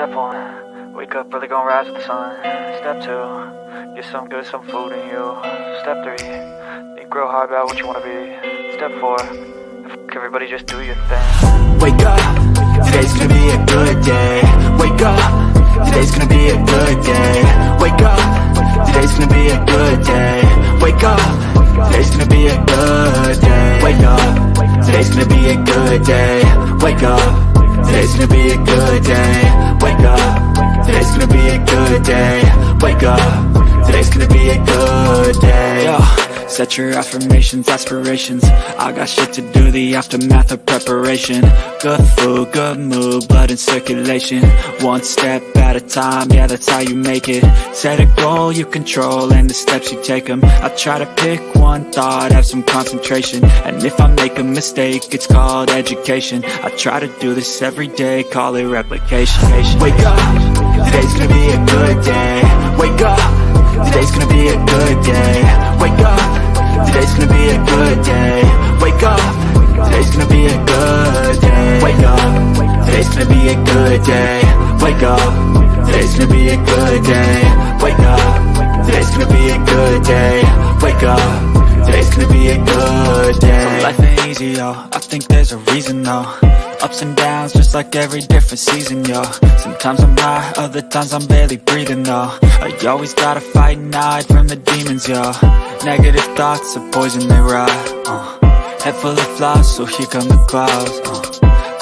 Step one, wake up early, gonna rise with the sun. Step two, get some good, some food in you. Step three, think real hard about what you wanna be. Step four, fuck everybody, just do your thing. Wake up, today's gonna be a good day. Wake up, today's gonna be a good day. Wake up, today's gonna be a good day. Wake up, today's gonna be a good day. Wake up, today's gonna be a good day. Wake up, today's gonna be a good day. Wake up, today's gonna be a good day. Wake up, today's gonna be a good day. Yo, set your affirmations, aspirations. I got shit to do, the aftermath of preparation. Good food, good mood, blood in circulation. One step at a time, yeah, that's how you make it. Set a goal you control and the steps you take them. I try to pick one thought, have some concentration. And if I make a mistake, it's called education. I try to do this every day, call it replication. Wake up, today's gonna be a good day. Wake up, today's gonna be a good day. Wake up, today's gonna be a good day. Wake up, today's gonna be a good day. Wake up, today's gonna be a good day. Wake up, today's gonna be a good day. Wake up, today's gonna be a good day. Wake up, today's gonna be a good day. So life ain't easy, yo, I think there's a reason though. Ups and downs, just like every different season, yo. Sometimes I'm high, other times I'm barely breathing, though. You always gotta fight and hide from the demons, yo. Negative thoughts are poison, they rot. Head full of flaws, so here come the clouds.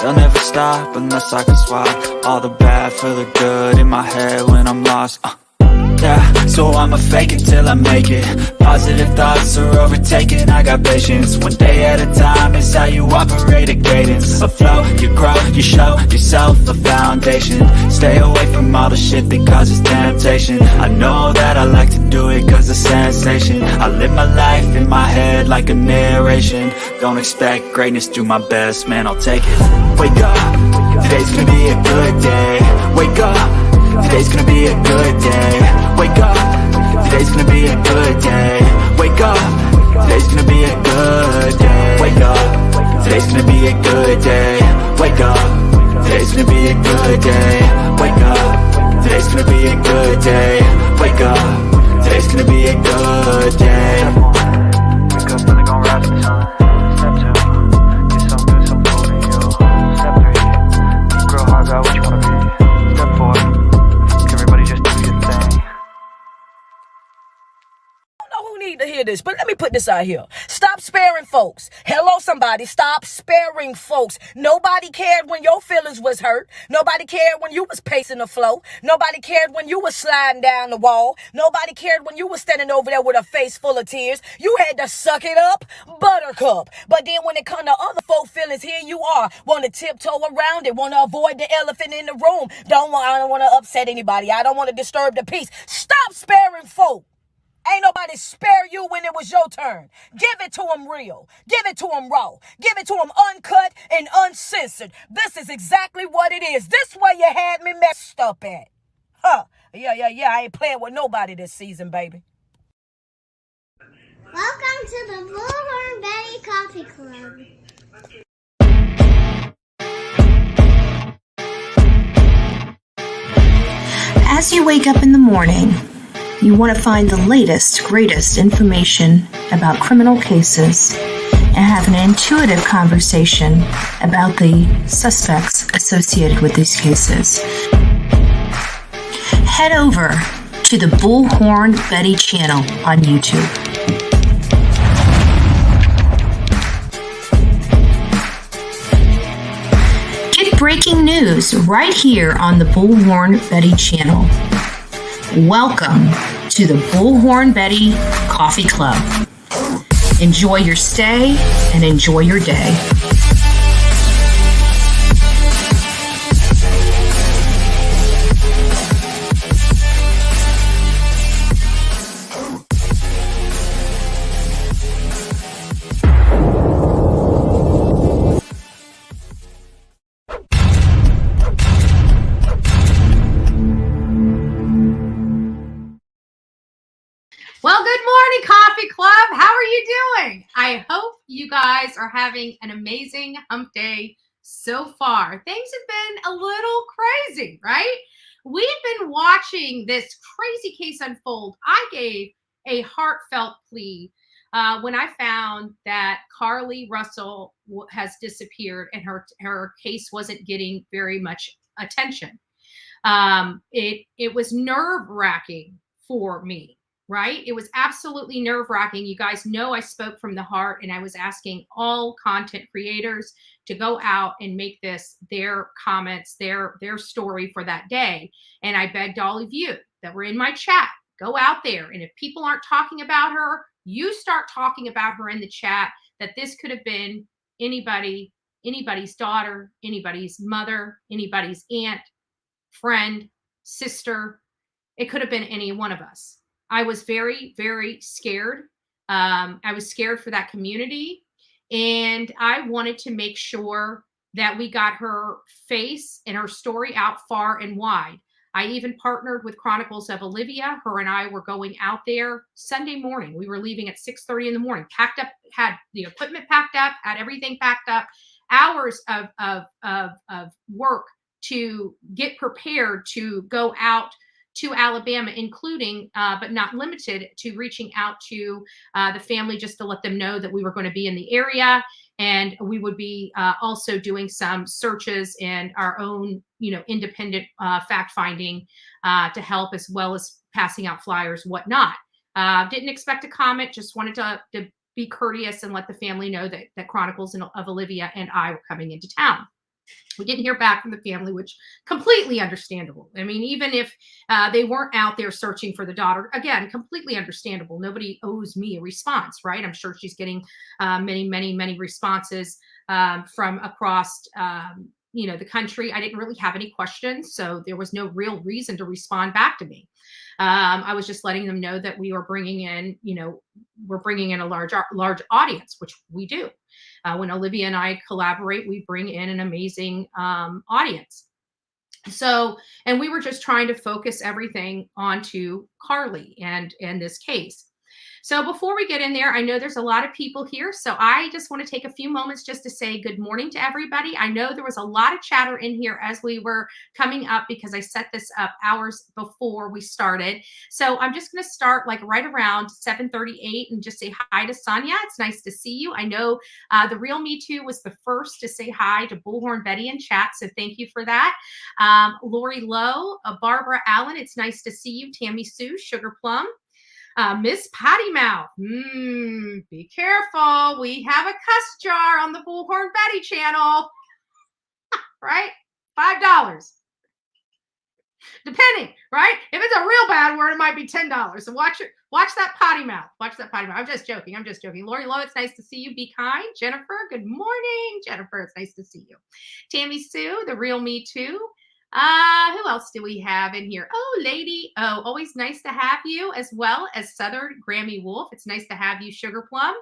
They'll never stop unless I can swap all the bad for the good in my head when I'm lost. Yeah, so I'ma fake it till I make it. Positive thoughts are overtaken, I got patience. One day at a time is how you operate a cadence. A flow, you grow, you show yourself a foundation. Stay away from all the shit that causes temptation. I know that I like to do it cause it's sensation. I live my life in my head like a narration. Don't expect greatness, do my best, man, I'll take it. Wake up, today's gonna be a good day. Wake up, today's gonna be a good day. Wake up, today's gonna be a good day. Wake up, today's gonna be a good day. Wake up, today's gonna be a good day. Wake up, today's gonna be a good day. Wake up, today's gonna be a good day. Wake up, today's gonna be a good day. Wake up early, gonna rise with the sun. Step two, get some good, some food in you. Step three, think real hard about what you wanna be. Step four, everybody just do your thing. Need to hear this, but let me put this out here. Stop sparing folks. Hello, somebody. Stop sparing folks. Nobody cared when your feelings was hurt. Nobody cared when you was pacing the floor. Nobody cared when you was sliding down the wall. Nobody cared when you was standing over there with a face full of tears. You had to suck it up, buttercup. But then when it come to other folk feelings, here you are, want to tiptoe around it, want to avoid the elephant in the room. I don't want to upset anybody. I don't want to disturb the peace. Stop sparing folk. Ain't nobody spare you when it was your turn. Give it to them real. Give it to them raw. Give it to them uncut and uncensored. This is exactly what it is. This way you had me messed up at. Yeah. I ain't playing with nobody this season, baby. Welcome to the Bullhorn Betty Coffee Club. As you wake up in the morning, you want to find the latest, greatest information about criminal cases and have an intuitive conversation about the suspects associated with these cases. Head over to the Bullhorn Betty channel on YouTube. Get breaking news right here on the Bullhorn Betty channel. Welcome to the Bullhorn Betty Coffee Club. Enjoy your stay and enjoy your day. Well, good morning, Coffee Club. How are you doing? I hope you guys are having an amazing hump day so far. Things have been a little crazy, right? We've been watching this crazy case unfold. I gave a heartfelt plea when I found that Carly Russell has disappeared and her case wasn't getting very much attention. It was nerve wracking for me, right? It was absolutely nerve wracking. You guys know I spoke from the heart, and I was asking all content creators to go out and make this their comments, their story for that day. And I begged all of you that were in my chat, go out there, and if people aren't talking about her, you start talking about her in the chat. That this could have been anybody, anybody's daughter, anybody's mother, anybody's aunt, friend, sister. It could have been any one of us. I was very, very scared. I was scared for that community. And I wanted to make sure that we got her face and her story out far and wide. I even partnered with Chronicles of Olivia. Her and I were going out there Sunday morning. We were leaving at 6:30 in the morning, packed up, had the equipment packed up, had everything packed up, hours of work to get prepared to go out to Alabama, including, but not limited to, reaching out to the family just to let them know that we were going to be in the area. And we would be also doing some searches and our own, independent fact finding to help, as well as passing out flyers, whatnot. Didn't expect a comment, just wanted to be courteous and let the family know that Chronicles of Olivia and I were coming into town. We didn't hear back from the family, which completely understandable. I mean, even if they weren't out there searching for the daughter, again, completely understandable. Nobody owes me a response, right? I'm sure she's getting many responses from across the country. I didn't really have any questions, so there was no real reason to respond back to me. I was just letting them know that we were bringing in, we're bringing in a large audience, which we do. When Olivia and I collaborate, we bring in an amazing audience. So, and we were just trying to focus everything onto Carly and this case. So before we get in there, I know there's a lot of people here. So I just want to take a few moments just to say good morning to everybody. I know there was a lot of chatter in here as we were coming up because I set this up hours before we started. So I'm just going to start like right around 7:38 and just say hi to Sonia. It's nice to see you. I know the Real Me Too was the first to say hi to Bullhorn Betty in chat. So thank you for that. Lori Lowe, Barbara Allen, it's nice to see you. Tammy Sue, Sugar Plum. Miss Patty Mouth. Be careful. We have a cuss jar on the Bullhorn Betty channel. Right? $5. Depending, right? If it's a real bad word, it might be $10. So watch that potty mouth. Watch that potty mouth. I'm just joking. Lori Lowe, it's nice to see you. Be kind. Jennifer, good morning. Jennifer, it's nice to see you. Tammy Sue, the Real Me Too. Who else do we have in here? Oh, Lady. Oh, always nice to have you, as well as Southern Grammy Wolf. It's nice to have you, Sugar Plum.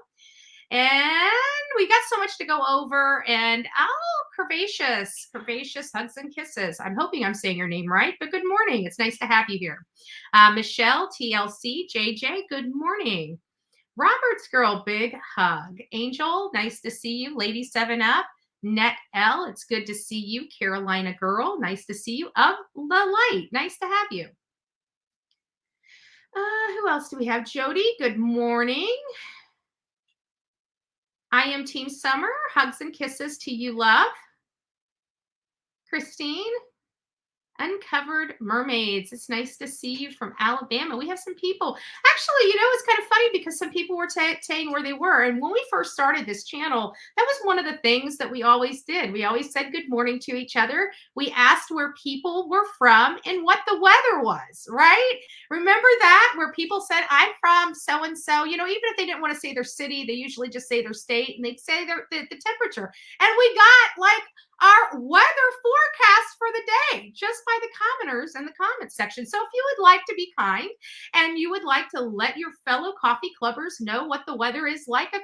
And we got so much to go over. And Curvaceous hugs and kisses. I'm hoping I'm saying your name right, but good morning. It's nice to have you here. Michelle, TLC, JJ, good morning. Robert's girl, big hug. Angel, nice to see you. Lady 7 Up. Net L, it's good to see you. Carolina Girl, nice to see you. Of the Light, nice to have you. Who else do we have? Jody, good morning. I am Team Summer. Hugs and kisses to you, love. Christine, Uncovered Mermaids. It's nice to see you from Alabama. We have some people. Actually, it's kind of funny because some people were saying where they were. And when we first started this channel, that was one of the things that we always did. We always said good morning to each other. We asked where people were from and what the weather was, right? Remember that? Where people said, I'm from so-and-so. Even if they didn't want to say their city, they usually just say their state and they'd say the temperature. And we got like our weather forecast for the day just by the commenters in the comment section. So if you would like to be kind and you would like to let your fellow coffee clubbers know what the weather is like across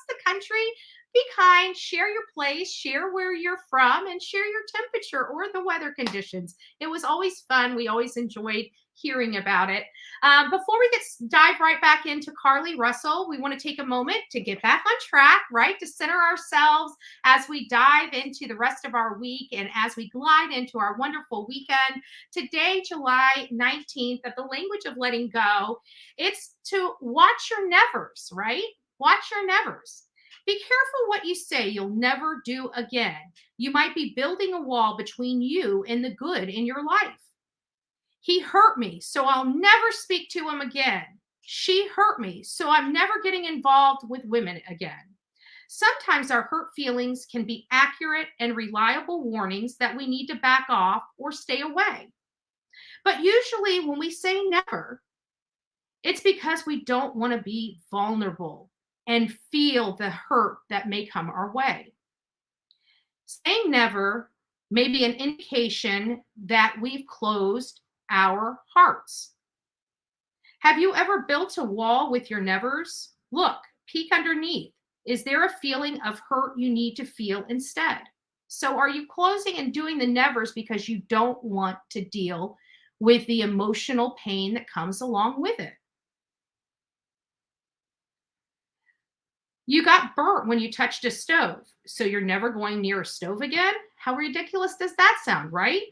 the country, be kind, share your place, share where you're from, and share your temperature or the weather conditions. It was always fun. We always enjoyed hearing about it. Before we dive right back into Carly Russell, we want to take a moment to get back on track, right? To center ourselves as we dive into the rest of our week and as we glide into our wonderful weekend. Today, July 19th, of the language of letting go, it's to watch your nevers, right? Watch your nevers. Be careful what you say you'll never do again. You might be building a wall between you and the good in your life. He hurt me, so I'll never speak to him again. She hurt me, so I'm never getting involved with women again. Sometimes our hurt feelings can be accurate and reliable warnings that we need to back off or stay away. But usually when we say never, it's because we don't want to be vulnerable and feel the hurt that may come our way. Saying never may be an indication that we've closed our hearts. Have you ever built a wall with your nevers? Look, peek underneath. Is there a feeling of hurt you need to feel instead? So are you closing and doing the nevers because you don't want to deal with the emotional pain that comes along with it? You got burnt when you touched a stove, so you're never going near a stove again? How ridiculous does that sound, right?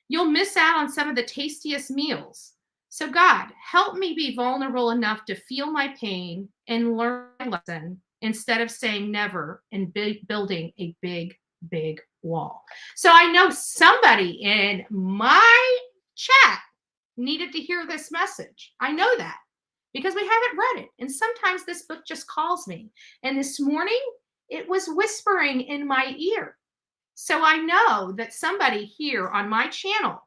You'll miss out on some of the tastiest meals. So God, help me be vulnerable enough to feel my pain and learn my lesson instead of saying never and building a big, big wall. So I know somebody in my chat needed to hear this message. I know that because we haven't read it. And sometimes this book just calls me. And this morning, it was whispering in my ear. So I know that somebody here on my channel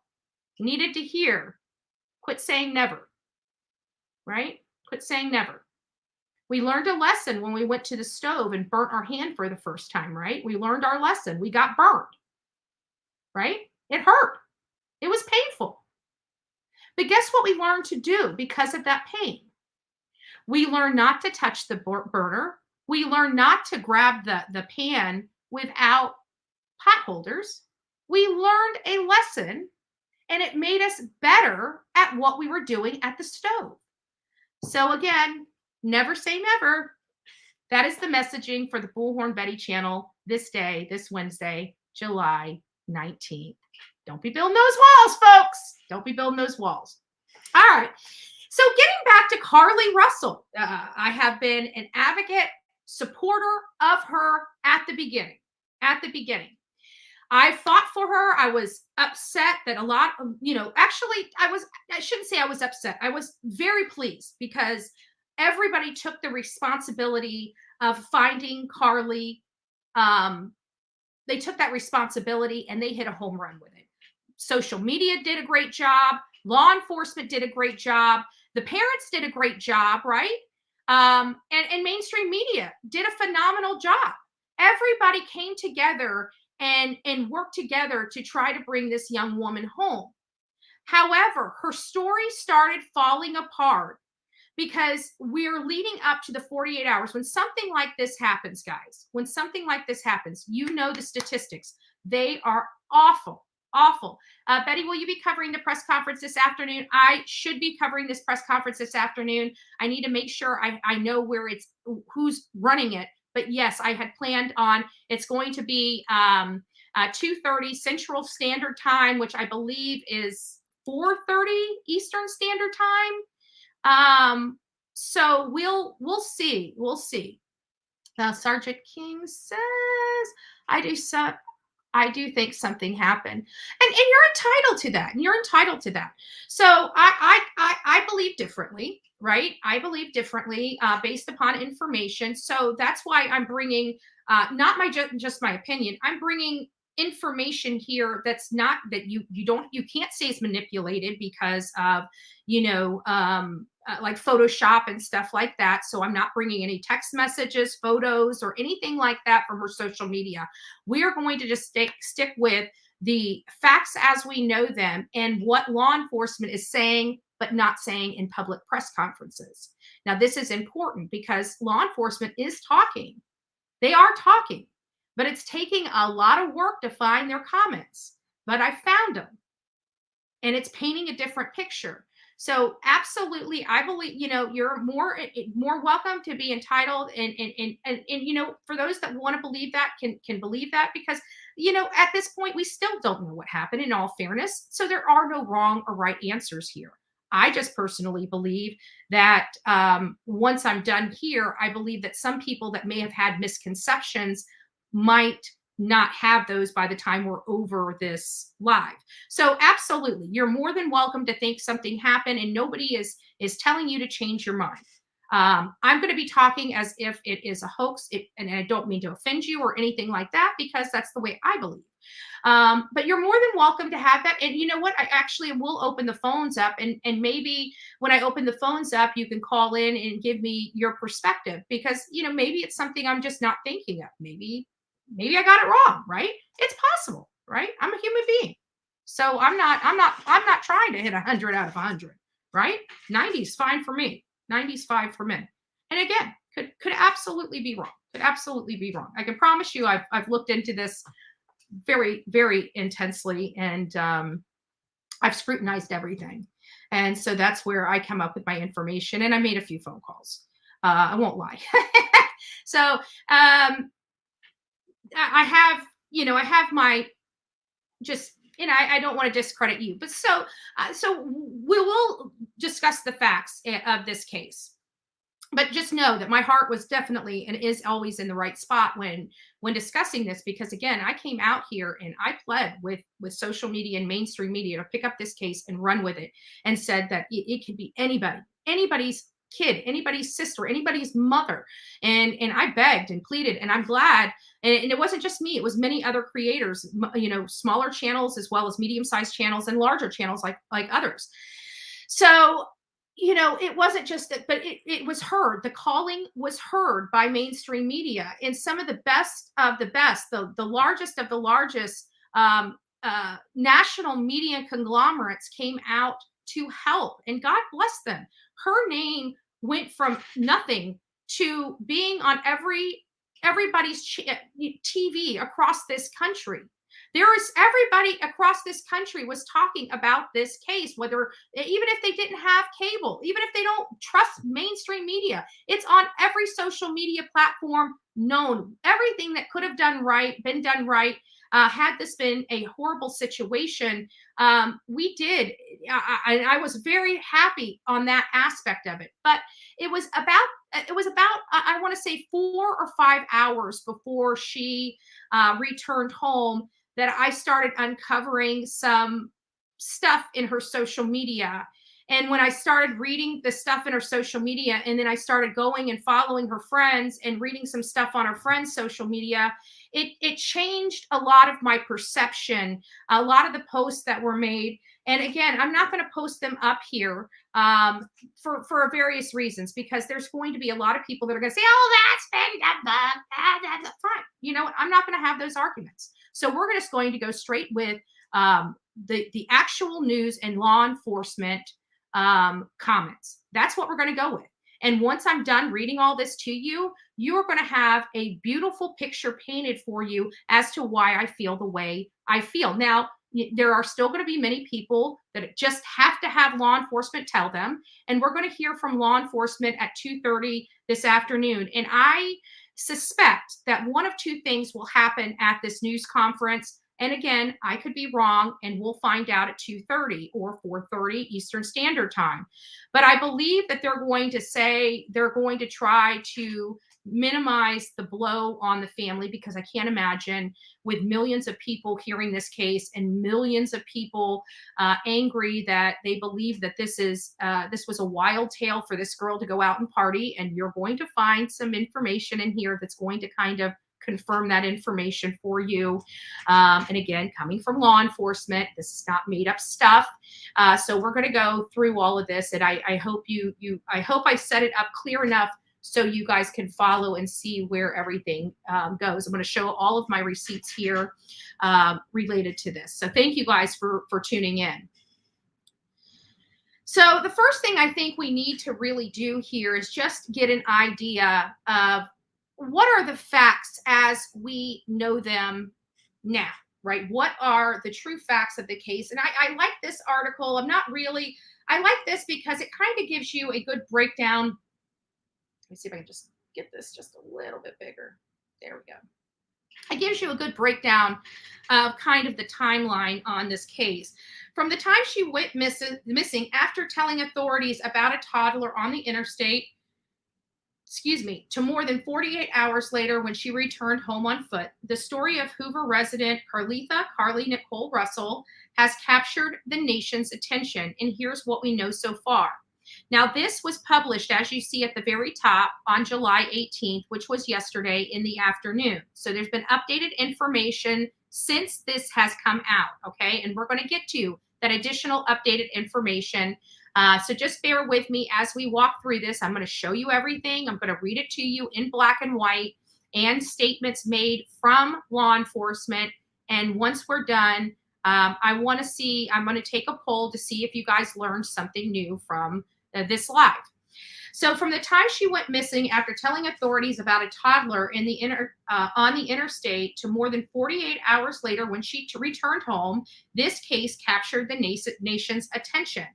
needed to hear, quit saying never, right? Quit saying never. We learned a lesson when we went to the stove and burnt our hand for the first time, right? We learned our lesson. We got burned, right? It hurt. It was painful. But guess what we learned to do because of that pain? We learned not to touch the burner. We learned not to grab the pan without pot holders. We learned a lesson and it made us better at what we were doing at the stove. So again, never say never. That is the messaging for the Bullhorn Betty channel this day, this Wednesday, July 19th. Don't be building those walls, folks. Don't be building those walls. All right. So getting back to Carly Russell, I have been an advocate, supporter of her at the beginning. I fought for her. I was upset that a lot of, actually, I shouldn't say I was upset. I was very pleased because everybody took the responsibility of finding Carly. They took that responsibility and they hit a home run with it. Social media did a great job. Law enforcement did a great job. The parents did a great job, right? And mainstream media did a phenomenal job. Everybody came together and worked together to try to bring this young woman home. However, her story started falling apart because we're leading up to the 48 hours. When something like this happens, guys, when something like this happens, you know the statistics. They are awful. Awful. Betty, will you be covering the press conference this afternoon? I should be covering this press conference this afternoon. I need to make sure I know who's running it. But yes, I had planned on, it's going to be 2:30 Central Standard Time, which I believe is 4:30 Eastern Standard Time. So we'll see. We'll see. Sergeant King says, I do think something happened, and you're entitled to that. And you're entitled to that. So I believe differently, right? I believe differently based upon information. So that's why I'm bringing not just my opinion. I'm bringing information here that's not that you can't say is manipulated because of like Photoshop and stuff like that. So I'm not bringing any text messages, photos, or anything like that from her social media. We are going to just stick with the facts as we know them and what law enforcement is saying, but not saying in public press conferences. Now, this is important because law enforcement is talking. They are talking, but it's taking a lot of work to find their comments. But I found them, and it's painting a different picture. So absolutely, I believe, you're more welcome to be entitled, and for those that want to believe that, can believe that, because at this point we still don't know what happened, in all fairness. So there are no wrong or right answers here. I just personally believe that once I'm done here, I believe that some people that may have had misconceptions might not have those by the time we're over this live. So absolutely, you're more than welcome to think something happened, and nobody is telling you to change your mind. I'm going to be talking as if it is a hoax, and I don't mean to offend you or anything like that, because that's the way I believe. But you're more than welcome to have that. And you know what? I actually will open the phones up, and maybe when I open the phones up, you can call in and give me your perspective, because maybe it's something I'm just not thinking of. Maybe I got it wrong, right? It's possible, right? I'm a human being. So I'm not trying to hit 100 out of 100, right? 90 is fine for me. 90 is fine for men. And again, could absolutely be wrong. Could absolutely be wrong. I can promise you I've looked into this very, very intensely, and I've scrutinized everything. And so that's where I come up with my information, and I made a few phone calls. I won't lie. So I have my just, I don't want to discredit you, but so we will discuss the facts of this case. But just know that my heart was definitely and is always in the right spot when discussing this, because again, I came out here and I pled with social media and mainstream media to pick up this case and run with it, and said that it could be anybody's kid, anybody's sister, anybody's mother. And I begged and pleaded, and I'm glad. And it wasn't just me, it was many other creators, smaller channels as well as medium-sized channels and larger channels like others. So it wasn't just that, but it was heard. The calling was heard by mainstream media, and some of the best of the best, the largest of the largest national media conglomerates came out to help, and God bless them. Her name went from nothing to being on everybody's TV across this country. Everybody across this country was talking about this case, even if they didn't have cable, even if they don't trust mainstream media. It's on every social media platform known. Everything that could have been done right. Had this been a horrible situation, we did. I was very happy on that aspect of it. But it was about I want to say 4 or 5 hours before she returned home that I started uncovering some stuff in her social media. And when I started reading the stuff in her social media, and then I started going and following her friends and reading some stuff on her friends' social media, it changed a lot of my perception, a lot of the posts that were made. And again, I'm not going to post them up here for various reasons, because there's going to be a lot of people that are going to say, oh, that's fine. You know what? I'm not going to have those arguments. So we're just going to go straight with the actual news and law enforcement comments. That's what we're going to go with. And once I'm done reading all this to you, you're going to have a beautiful picture painted for you as to why I feel the way I feel. Now, there are still going to be many people that just have to have law enforcement tell them. And we're going to hear from law enforcement at 2:30 this afternoon. And I suspect that one of two things will happen at this news conference. And again, I could be wrong, and we'll find out at 2:30 or 4:30 Eastern Standard Time. But I believe that they're going to try to minimize the blow on the family, because I can't imagine, with millions of people hearing this case and millions of people angry that they believe that this was a wild tale for this girl to go out and party. And you're going to find some information in here that's going to kind of confirm that information for you. And again, coming from law enforcement, this is not made up stuff. So we're going to go through all of this, and I hope I hope I set it up clear enough so you guys can follow and see where everything goes. I'm going to show all of my receipts here related to this. So thank you guys for tuning in. So the first thing I think we need to really do here is just get an idea of what are the facts as we know them now, right? What are the true facts of the case? And I like this article. I'm not really I like this because it kind of gives you a good breakdown. Let me see if I can just get this just a little bit bigger. There we go. It gives you a good breakdown of kind of the timeline on this case. From the time she went missing after telling authorities about a toddler on the interstate, to more than 48 hours later when she returned home on foot, the story of Hoover resident Carly Nicole Russell has captured the nation's attention. And here's what we know so far. Now, this was published, as you see at the very top, on July 18th, which was yesterday in the afternoon. So there's been updated information since this has come out, okay? And we're going to get to that additional updated information. So just bear with me as we walk through this. I'm going to show you everything. I'm going to read it to you in black and white and statements made from law enforcement. And once we're done, I'm going to take a poll to see if you guys learned something new from this live. So from the time she went missing after telling authorities about a toddler in the on the interstate to more than 48 hours later when she returned home, this case captured the nation's attention.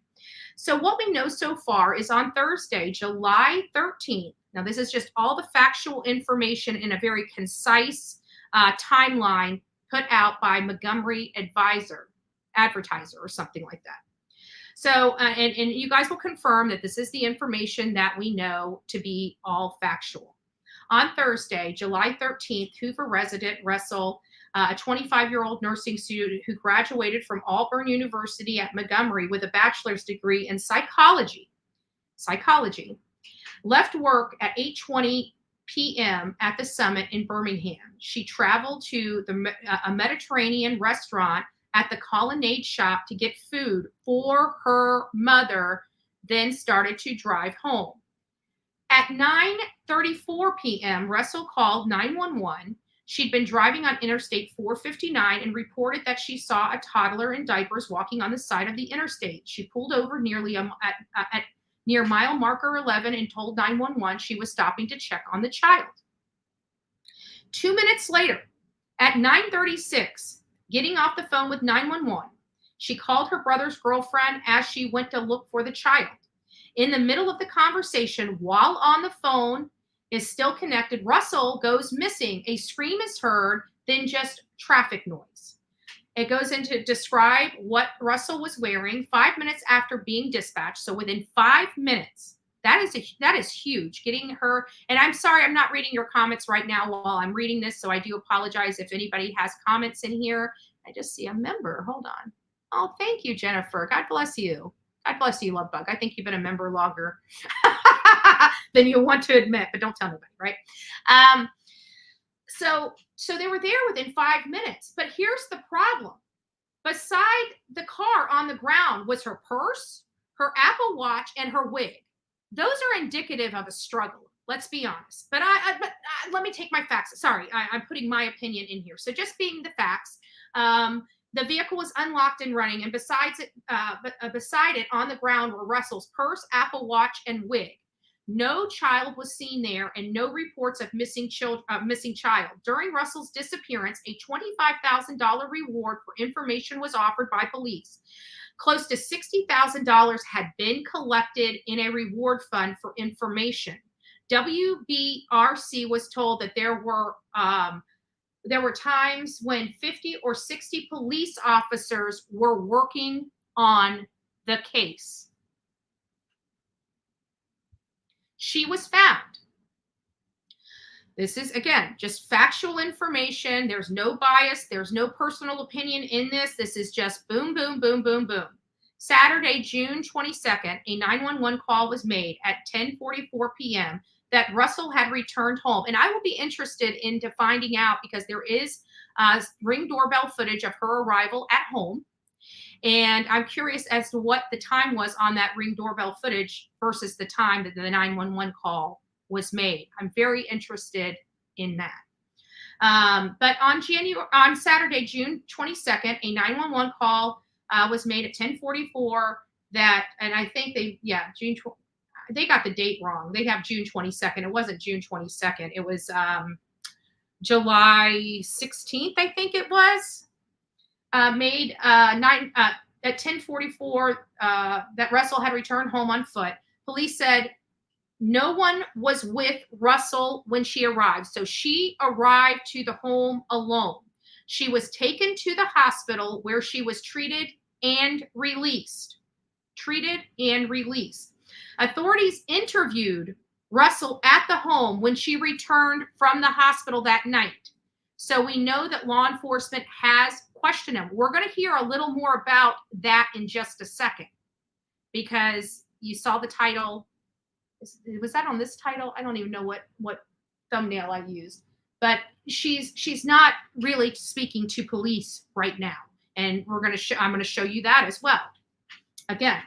So what we know so far is on Thursday, July 13th. Now, this is just all the factual information in a very concise timeline put out by Montgomery Advertiser or something like that. So, and you guys will confirm that this is the information that we know to be all factual. On Thursday, July 13th, Hoover resident Russell, a 25-year-old nursing student who graduated from Auburn University at Montgomery with a bachelor's degree in psychology, left work at 8:20 p.m. at the Summit in Birmingham. She traveled to a Mediterranean restaurant at the Colonnade shop to get food for her mother, then started to drive home. At 9:34 p.m., Russell called 911. She'd been driving on Interstate 459 and reported that she saw a toddler in diapers walking on the side of the interstate. She pulled over near mile marker 11 and told 911 she was stopping to check on the child. 2 minutes later, at 9:36, getting off the phone with 911, she called her brother's girlfriend as she went to look for the child. In the middle of the conversation, while on the phone is still connected, Russell goes missing. A scream is heard, then just traffic noise. It goes into describe what Russell was wearing 5 minutes after being dispatched. So within 5 minutes, that is huge. Getting her, and I'm sorry, I'm not reading your comments right now while I'm reading this, so I do apologize if anybody has comments in here. I just see a member. Hold on. Oh, thank you, Jennifer. God bless you. God bless you, Love Bug. I think you've been a member longer than you want to admit, but don't tell nobody, right? So they were there within 5 minutes. But here's the problem. Beside the car on the ground was her purse, her Apple Watch, and her wig. Those are indicative of a struggle. Let's be honest. But let me take my facts. Sorry, I'm putting my opinion in here. So just being the facts, the vehicle was unlocked and running, and beside it on the ground were Russell's purse, Apple Watch, and wig. No child was seen there, and no reports of missing child. During Russell's disappearance, a $25,000 reward for information was offered by police. Close to $60,000 had been collected in a reward fund for information. WBRC was told that there were times when 50 or 60 police officers were working on the case. She was found. This is, again, just factual information. There's no bias. There's no personal opinion in this. This is just boom, boom, boom, boom, boom. Saturday, June 22nd, a 911 call was made at 10:44 p.m. that Russell had returned home. And I will be interested into finding out, because there is Ring doorbell footage of her arrival at home. And I'm curious as to what the time was on that Ring doorbell footage versus the time that the 911 call was made. I'm very interested in that. But on Saturday, June 22nd, a 911 call was made at 10:44 and I think they got the date wrong. They have June 22nd. It wasn't June 22nd. It was July 16th, I think it was. at 10:44 that Russell had returned home on foot. Police said no one was with Russell when she arrived. So she arrived to the home alone. She was taken to the hospital where she was treated and released. Treated and released. Authorities interviewed Russell at the home when she returned from the hospital that night. So we know that law enforcement has questioned him. We're going to hear a little more about that in just a second, because you saw the title. Was that on this title? I don't even know what thumbnail I used, but she's not really speaking to police right now, and I'm going to show you that as well. Again,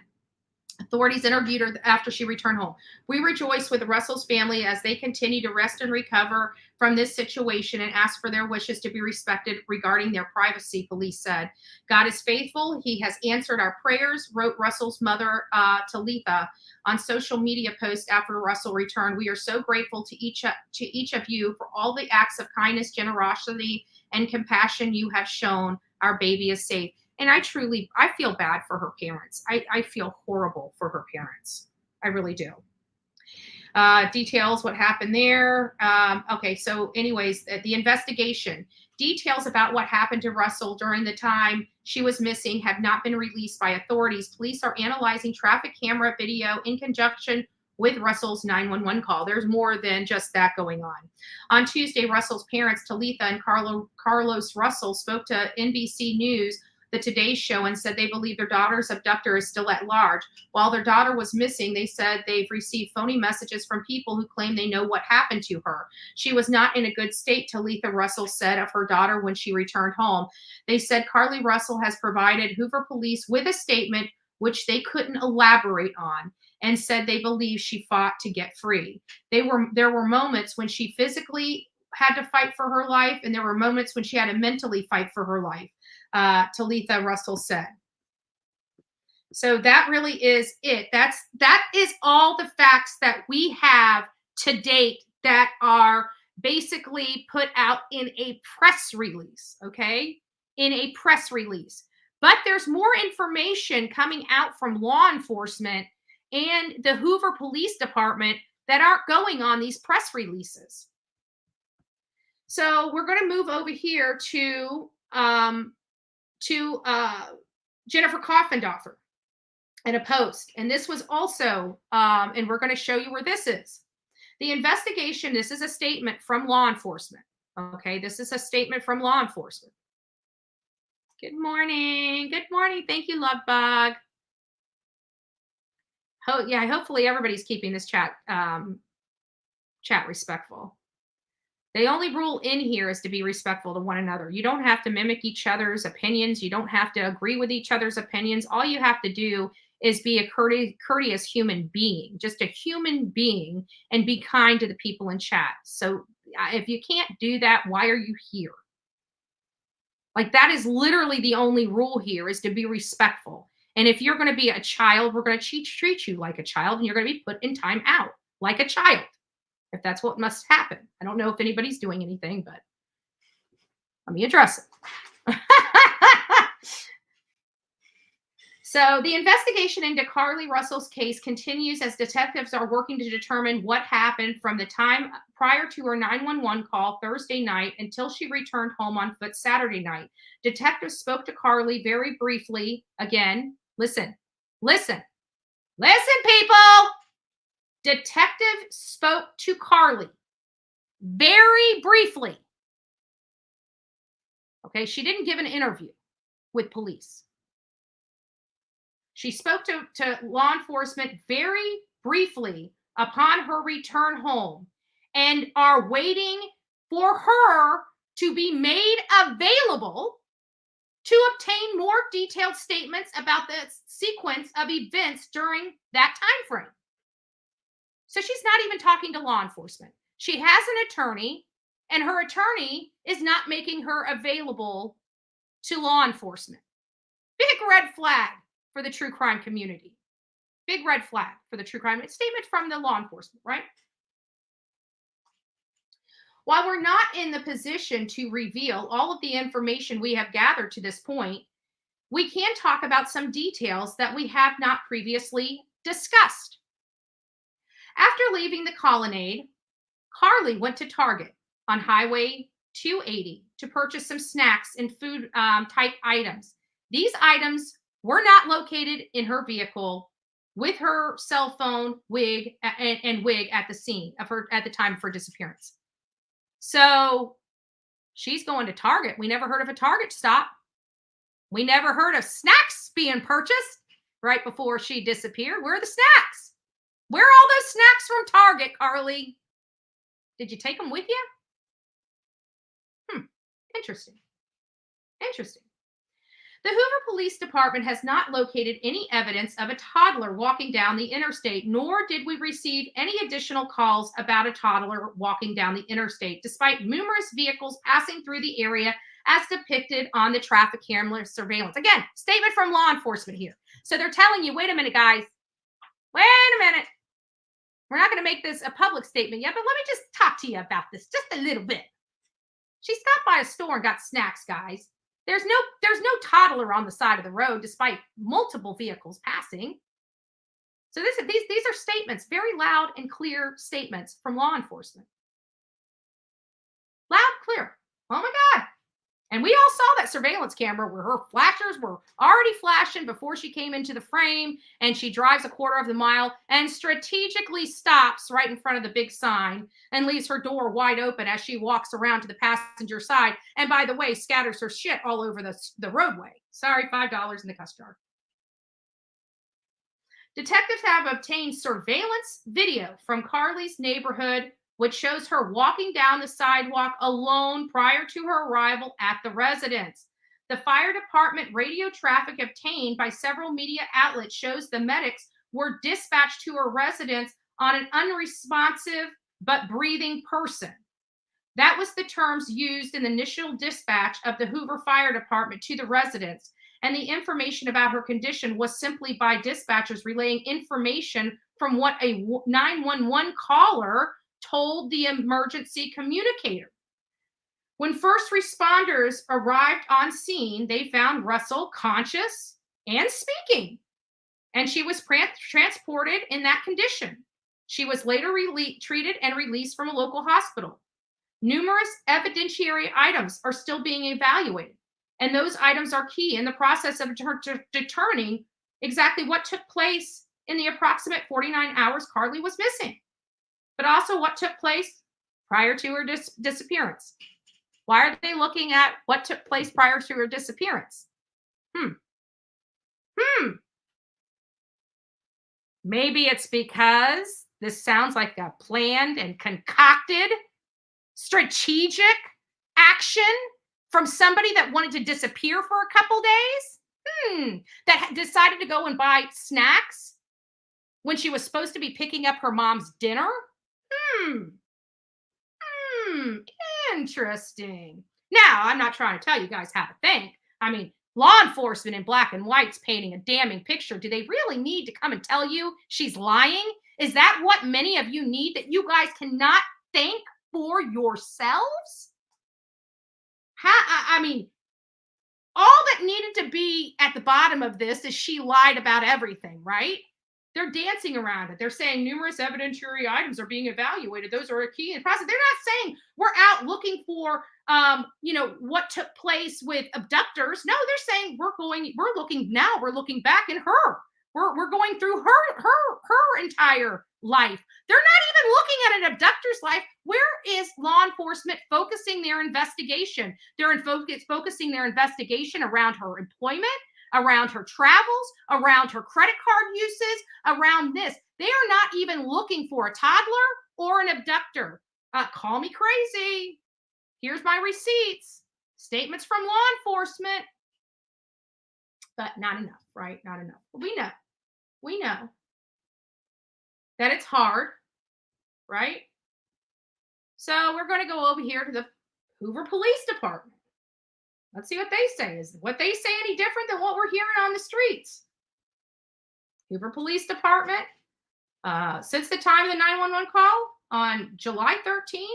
authorities interviewed her after she returned home. We rejoice with Russell's family as they continue to rest and recover from this situation and ask for their wishes to be respected regarding their privacy, police said. God is faithful. He has answered our prayers, wrote Russell's mother, Talitha, on social media posts after Russell returned. We are so grateful to each of you for all the acts of kindness, generosity, and compassion you have shown. Our baby is safe. And I feel bad for her parents. I feel horrible for her parents. I really do. Details, what happened there. Okay, so anyways, the investigation. Details about what happened to Russell during the time she was missing have not been released by authorities. Police are analyzing traffic camera video in conjunction with Russell's 911 call. There's more than just that going on. On Tuesday, Russell's parents, Talitha and Carlos Russell, spoke to NBC News, the Today Show, and said they believe their daughter's abductor is still at large. While their daughter was missing, they said they've received phony messages from people who claim they know what happened to her. She was not in a good state, Talitha Russell said of her daughter when she returned home. They said Carly Russell has provided Hoover police with a statement which they couldn't elaborate on, and said they believe she fought to get free. There were moments when she physically had to fight for her life, and there were moments when she had to mentally fight for her life, Talitha Russell said. So that really is it. That is all the facts that we have to date that are basically put out in a press release, okay? In a press release. But there's more information coming out from law enforcement and the Hoover Police Department that aren't going on these press releases. So we're going to move over here to Jennifer Coffendorfer in a post. And this was also, and we're going to show you where this is. The investigation, this is a statement from law enforcement. Okay, this is a statement from law enforcement. Good morning. Good morning. Thank you, Love Bug. Yeah, hopefully everybody's keeping this chat respectful. The only rule in here is to be respectful to one another. You don't have to mimic each other's opinions. You don't have to agree with each other's opinions. All you have to do is be a courteous human being, just a human being, and be kind to the people in chat. So if you can't do that, why are you here? Like, that is literally the only rule here, is to be respectful. And if you're going to be a child, we're going to treat you like a child, and you're going to be put in time out like a child, if that's what must happen. I don't know if anybody's doing anything, but let me address it. So the investigation into Carly Russell's case continues as detectives are working to determine what happened from the time prior to her 911 call Thursday night until she returned home on foot Saturday night. Detectives spoke to Carly very briefly. Again, listen, people. Detective spoke to Carly very briefly. Okay, she didn't give an interview with police. She spoke to law enforcement very briefly upon her return home and are waiting for her to be made available to obtain more detailed statements about the sequence of events during that time frame. So she's not even talking to law enforcement. She has an attorney, and her attorney is not making her available to law enforcement. Big red flag for the true crime community. Big red flag for the true crime. Statement from the law enforcement, right? While we're not in the position to reveal all of the information we have gathered to this point, we can talk about some details that we have not previously discussed. After leaving the colonnade, Carly went to Target on Highway 280 to purchase some snacks and food type items. These items were not located in her vehicle with her cell phone, wig, and wig at the scene of her at the time of her disappearance. So she's going to Target. We never heard of a Target stop. We never heard of snacks being purchased right before she disappeared. Where are the snacks? Where are all those snacks from Target, Carly? Did you take them with you? Interesting. Interesting. The Hoover Police Department has not located any evidence of a toddler walking down the interstate, nor did we receive any additional calls about a toddler walking down the interstate, despite numerous vehicles passing through the area as depicted on the traffic camera surveillance. Again, statement from law enforcement here. So they're telling you, wait a minute, guys. Wait a minute. We're not going to make this a public statement yet, but let me just talk to you about this just a little bit. She stopped by a store and got snacks, guys. There's no toddler on the side of the road, despite multiple vehicles passing. So these are statements, very loud and clear statements from law enforcement. Loud, clear. Oh my God. And we all saw that surveillance camera where her flashers were already flashing before she came into the frame, and she drives a quarter of the mile and strategically stops right in front of the big sign and leaves her door wide open as she walks around to the passenger side. And by the way, scatters her shit all over the roadway. Sorry, $5 in the cuss jar. Detectives have obtained surveillance video from Carly's neighborhood, which shows her walking down the sidewalk alone prior to her arrival at the residence. The fire department radio traffic obtained by several media outlets shows the medics were dispatched to her residence on an unresponsive but breathing person. That was the terms used in the initial dispatch of the Hoover Fire Department to the residence, and the information about her condition was simply by dispatchers relaying information from what a 911 caller told the emergency communicator. When first responders arrived on scene, they found Russell conscious and speaking, and she was transported in that condition. She was later treated and released from a local hospital. Numerous evidentiary items are still being evaluated, and those items are key in the process of determining exactly what took place in the approximate 49 hours Carly was missing, but also what took place prior to her disappearance. Why are they looking at what took place prior to her disappearance? Maybe it's because this sounds like a planned and concocted strategic action from somebody that wanted to disappear for a couple days, that decided to go and buy snacks when she was supposed to be picking up her mom's dinner. Interesting. Now, I'm not trying to tell you guys how to think. I mean, law enforcement in black and white's painting a damning picture. Do they really need to come and tell you she's lying? Is that what many of you need, that you guys cannot think for yourselves? I mean, all that needed to be at the bottom of this is she lied about everything, right? They're dancing around it. They're saying numerous evidentiary items are being evaluated. Those are a key in the process. They're not saying we're out looking for, what took place with abductors. No, they're saying we're looking back in her. We're going through her entire life. They're not even looking at an abductor's life. Where is law enforcement focusing their investigation? They're focusing their investigation around her employment, around her travels, around her credit card uses, around this. They are not even looking for a toddler or an abductor. Call me crazy. Here's my receipts. Statements from law enforcement. But not enough, right? Not enough. We know that it's hard, right? So we're going to go over here to the Hoover Police Department. Let's see what they say. Is what they say any different than what we're hearing on the streets? Hoover Police Department, since the time of the 911 call on July 13th,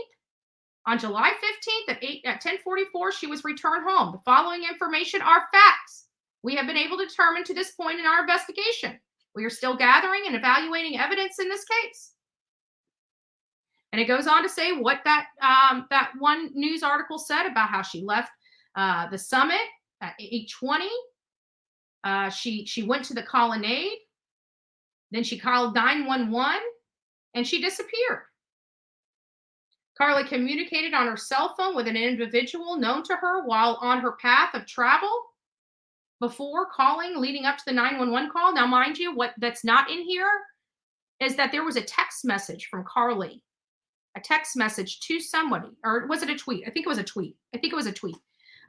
on July 15th at 10:44, she was returned home. The following information are facts. we have been able to determine to this point in our investigation. We are still gathering and evaluating evidence in this case. And it goes on to say what that one news article said about how she left the summit at 8:20. She went to the colonnade. Then she called 911 and she disappeared. Carly communicated on her cell phone with an individual known to her while on her path of travel before calling, leading up to the 911 call. Now, mind you, what that's not in here is that there was a text message from Carly, a text message to somebody, or was it a tweet? I think it was a tweet.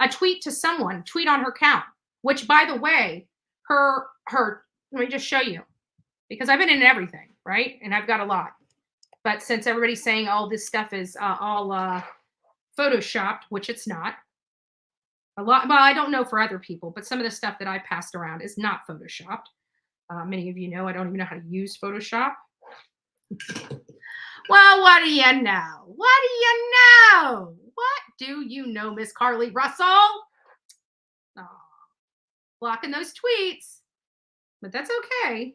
A tweet to someone, tweet on her account, which, by the way, her, let me just show you, because I've been in everything, right? And I've got a lot. But since everybody's saying all this stuff is all photoshopped, which it's not, a lot. Well, I don't know for other people, but some of the stuff that I passed around is not photoshopped. Many of you know I don't even know how to use Photoshop. Well, what do you know? What do you know? What do you know, Miss Carly Russell? Oh, blocking those tweets, but that's okay.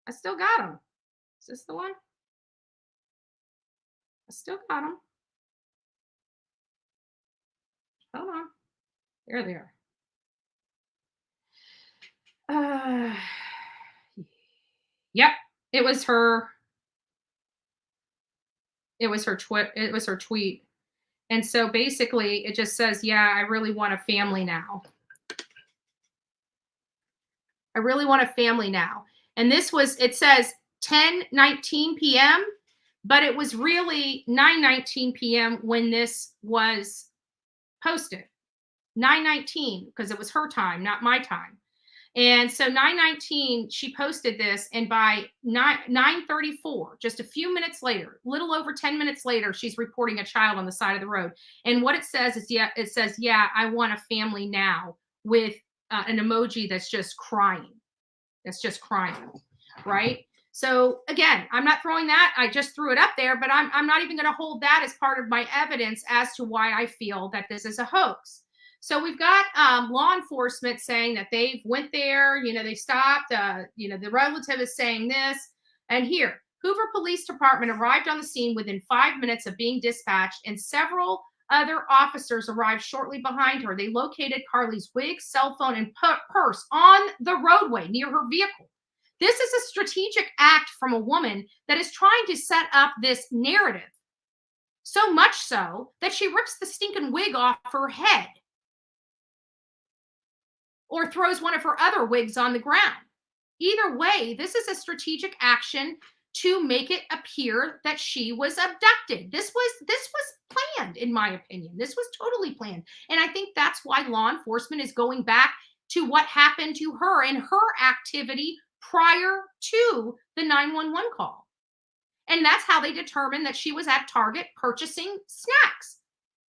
I still got them. Is this the one? I still got them. Hold on. There they are. Yep. It was her tweet. And so basically it just says, yeah, I really want a family now. I really want a family now. And this was, it says 10:19 p.m., but it was really 9:19 p.m. when this was posted. 9:19, because it was her time, not my time. And so 9:19, she posted this, and by 9:34, just a few minutes later, little over 10 minutes later, she's reporting a child on the side of the road. And what it says is, yeah, I want a family now, with an emoji that's just crying. Right? So again, I'm not throwing that. I just threw it up there, but I'm not even going to hold that as part of my evidence as to why I feel that this is a hoax. So we've got law enforcement saying that they went there, they stopped, the relative is saying this. And here, Hoover Police Department arrived on the scene within 5 minutes of being dispatched, and several other officers arrived shortly behind her. They located Carly's wig, cell phone, and purse on the roadway near her vehicle. This is a strategic act from a woman that is trying to set up this narrative. So much so that she rips the stinking wig off her head, or throws one of her other wigs on the ground. Either way, this is a strategic action to make it appear that she was abducted. This was planned, in my opinion. This was totally planned. And I think that's why law enforcement is going back to what happened to her and her activity prior to the 911 call. And that's how they determined that she was at Target purchasing snacks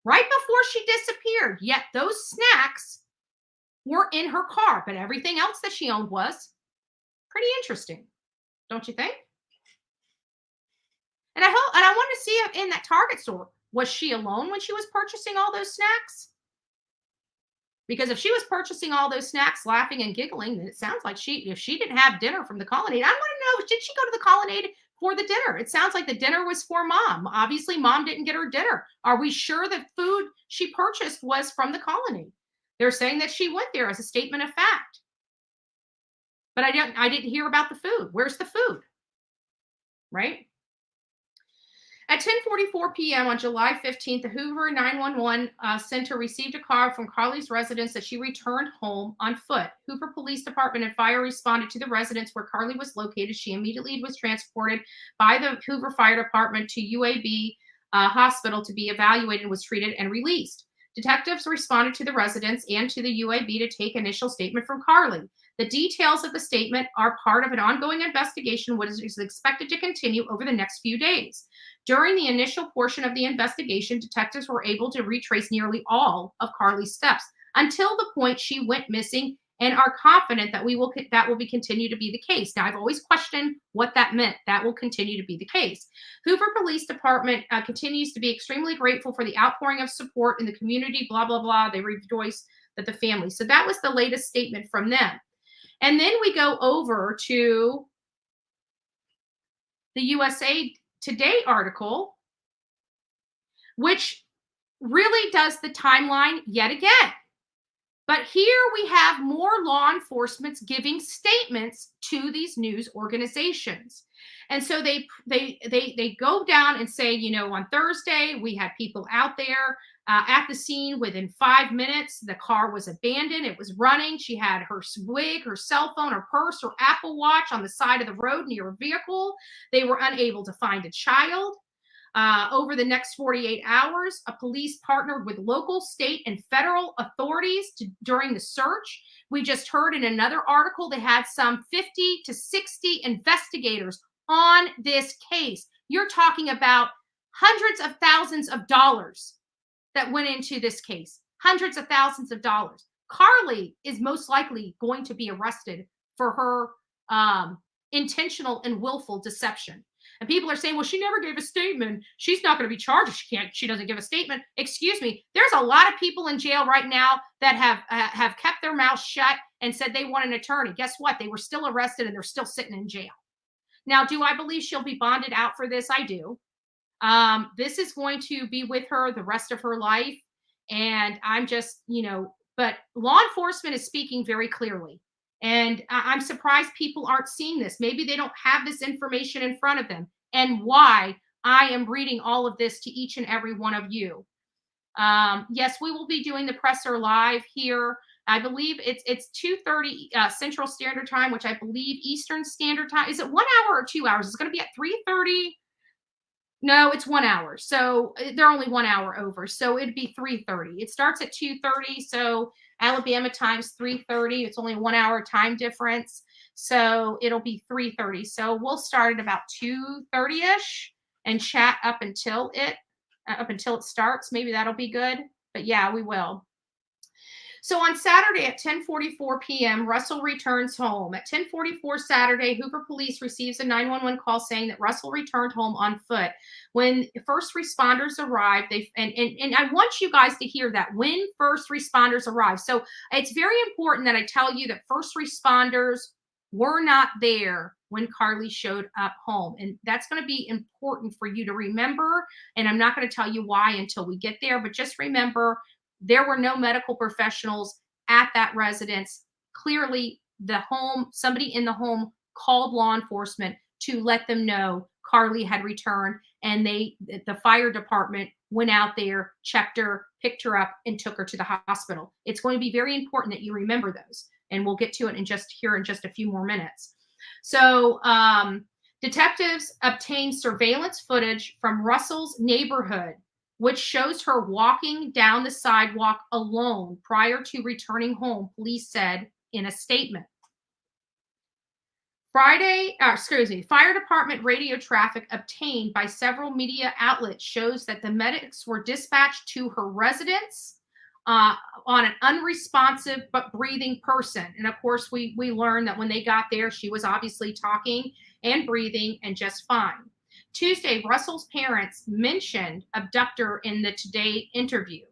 right before she disappeared. Yet those snacks were in her car, but everything else that she owned was. Pretty interesting, don't you think? And I want to see if in that Target store, was she alone when she was purchasing all those snacks? Because if she was purchasing all those snacks, laughing and giggling, then it sounds like if she didn't have dinner from the colonnade, I want to know, did she go to the colonnade for the dinner? It sounds like the dinner was for mom. Obviously, mom didn't get her dinner. Are we sure that food she purchased was from the colonnade? They're saying that she went there as a statement of fact. But I didn't hear about the food. Where's the food? Right? At 10:44 p.m. on July 15th, the Hoover 911 center received a call from Carly's residence that she returned home on foot. Hoover Police Department and fire responded to the residence where Carly was located. She immediately was transported by the Hoover Fire Department to UAB hospital to be evaluated, was treated, and released. Detectives responded to the residence and to the UAB to take initial statement from Carly. The details of the statement are part of an ongoing investigation, which is expected to continue over the next few days. During the initial portion of the investigation, detectives were able to retrace nearly all of Carly's steps until the point she went missing, and are confident that that will continue to be the case. Now, I've always questioned what that meant. That will continue to be the case. Hoover Police Department continues to be extremely grateful for the outpouring of support in the community, blah, blah, blah. They rejoice but the family. So that was the latest statement from them. And then we go over to the USA Today article, which really does the timeline yet again. But here we have more law enforcement giving statements to these news organizations. And so they go down and say, you know, on Thursday, we had people out there at the scene within 5 minutes. The car was abandoned. It was running. She had her wig, her cell phone, her purse, her Apple Watch on the side of the road near a vehicle. They were unable to find a child. Over the next 48 hours, a police partnered with local, state, and federal authorities during the search. We just heard in another article they had some 50 to 60 investigators on this case. You're talking about hundreds of thousands of dollars that went into this case. Hundreds of thousands of dollars. Carly is most likely going to be arrested for her intentional and willful deception. And people are saying, well, she never gave a statement. She's not going to be charged if she doesn't give a statement. Excuse me. There's a lot of people in jail right now that have kept their mouths shut and said they want an attorney. Guess what? They were still arrested and they're still sitting in jail. Now, do I believe she'll be bonded out for this? I do. This is going to be with her the rest of her life. And I'm just, you know, but law enforcement is speaking very clearly. And I'm surprised people aren't seeing this. Maybe they don't have this information in front of them, and why I am reading all of this to each and every one of you. Yes, we will be doing the presser live here. I believe it's 2:30 Central Standard Time, which I believe Eastern Standard Time. Is it 1 hour or 2 hours? It's going to be at 3:30. No, it's 1 hour. So they're only 1 hour over. So it'd be 3:30. It starts at 2:30. So Alabama time's 3:30. It's only 1 hour time difference. So it'll be 3:30. So we'll start at about 2:30-ish and chat up until it starts. Maybe that'll be good. But yeah, we will. So on Saturday at 10:44 p.m., Russell returns home. At 10:44 Saturday, Hoover Police receives a 911 call saying that Russell returned home on foot. When first responders arrived, and I want you guys to hear that, when first responders arrive. So it's very important that I tell you that first responders were not there when Carly showed up home. And that's going to be important for you to remember. And I'm not going to tell you why until we get there, but just remember, there were no medical professionals at that residence. Clearly, somebody in the home called law enforcement to let them know Carly had returned, and the fire department went out there, checked her, picked her up, and took her to the hospital. It's going to be very important that you remember those, and we'll get to it in just a few more minutes. So detectives obtained surveillance footage from Russell's neighborhood, which shows her walking down the sidewalk alone prior to returning home, police said in a statement. Fire department radio traffic obtained by several media outlets shows that the medics were dispatched to her residence on an unresponsive but breathing person. And of course, we learned that when they got there, she was obviously talking and breathing and just fine. Tuesday, Russell's parents mentioned abductor in the Today interview.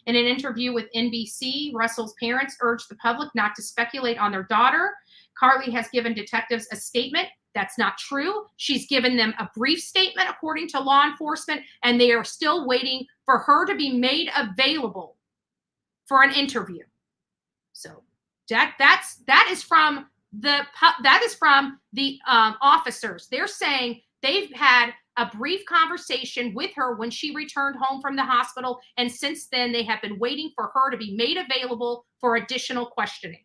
In an interview with NBC, Russell's parents urged the public not to speculate on their daughter. Carly has given detectives a statement. That's not true. She's given them a brief statement, according to law enforcement, and they are still waiting for her to be made available for an interview. So that is from the officers. They're saying they've had a brief conversation with her when she returned home from the hospital, and since then they have been waiting for her to be made available for additional questioning.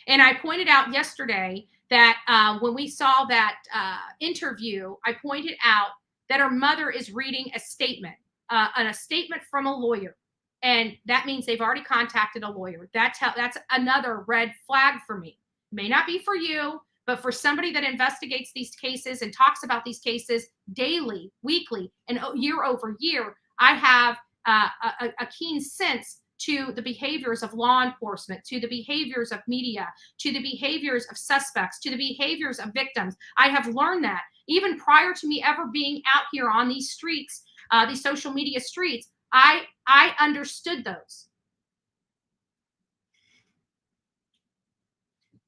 And I pointed out yesterday that when we saw that interview, I pointed out that her mother is reading a statement from a lawyer. And that means they've already contacted a lawyer. That's another red flag for me. May not be for you, but for somebody that investigates these cases and talks about these cases daily, weekly, and year over year, I have a keen sense to the behaviors of law enforcement, to the behaviors of media, to the behaviors of suspects, to the behaviors of victims. I have learned that even prior to me ever being out here on these streets, these social media streets, I understood those.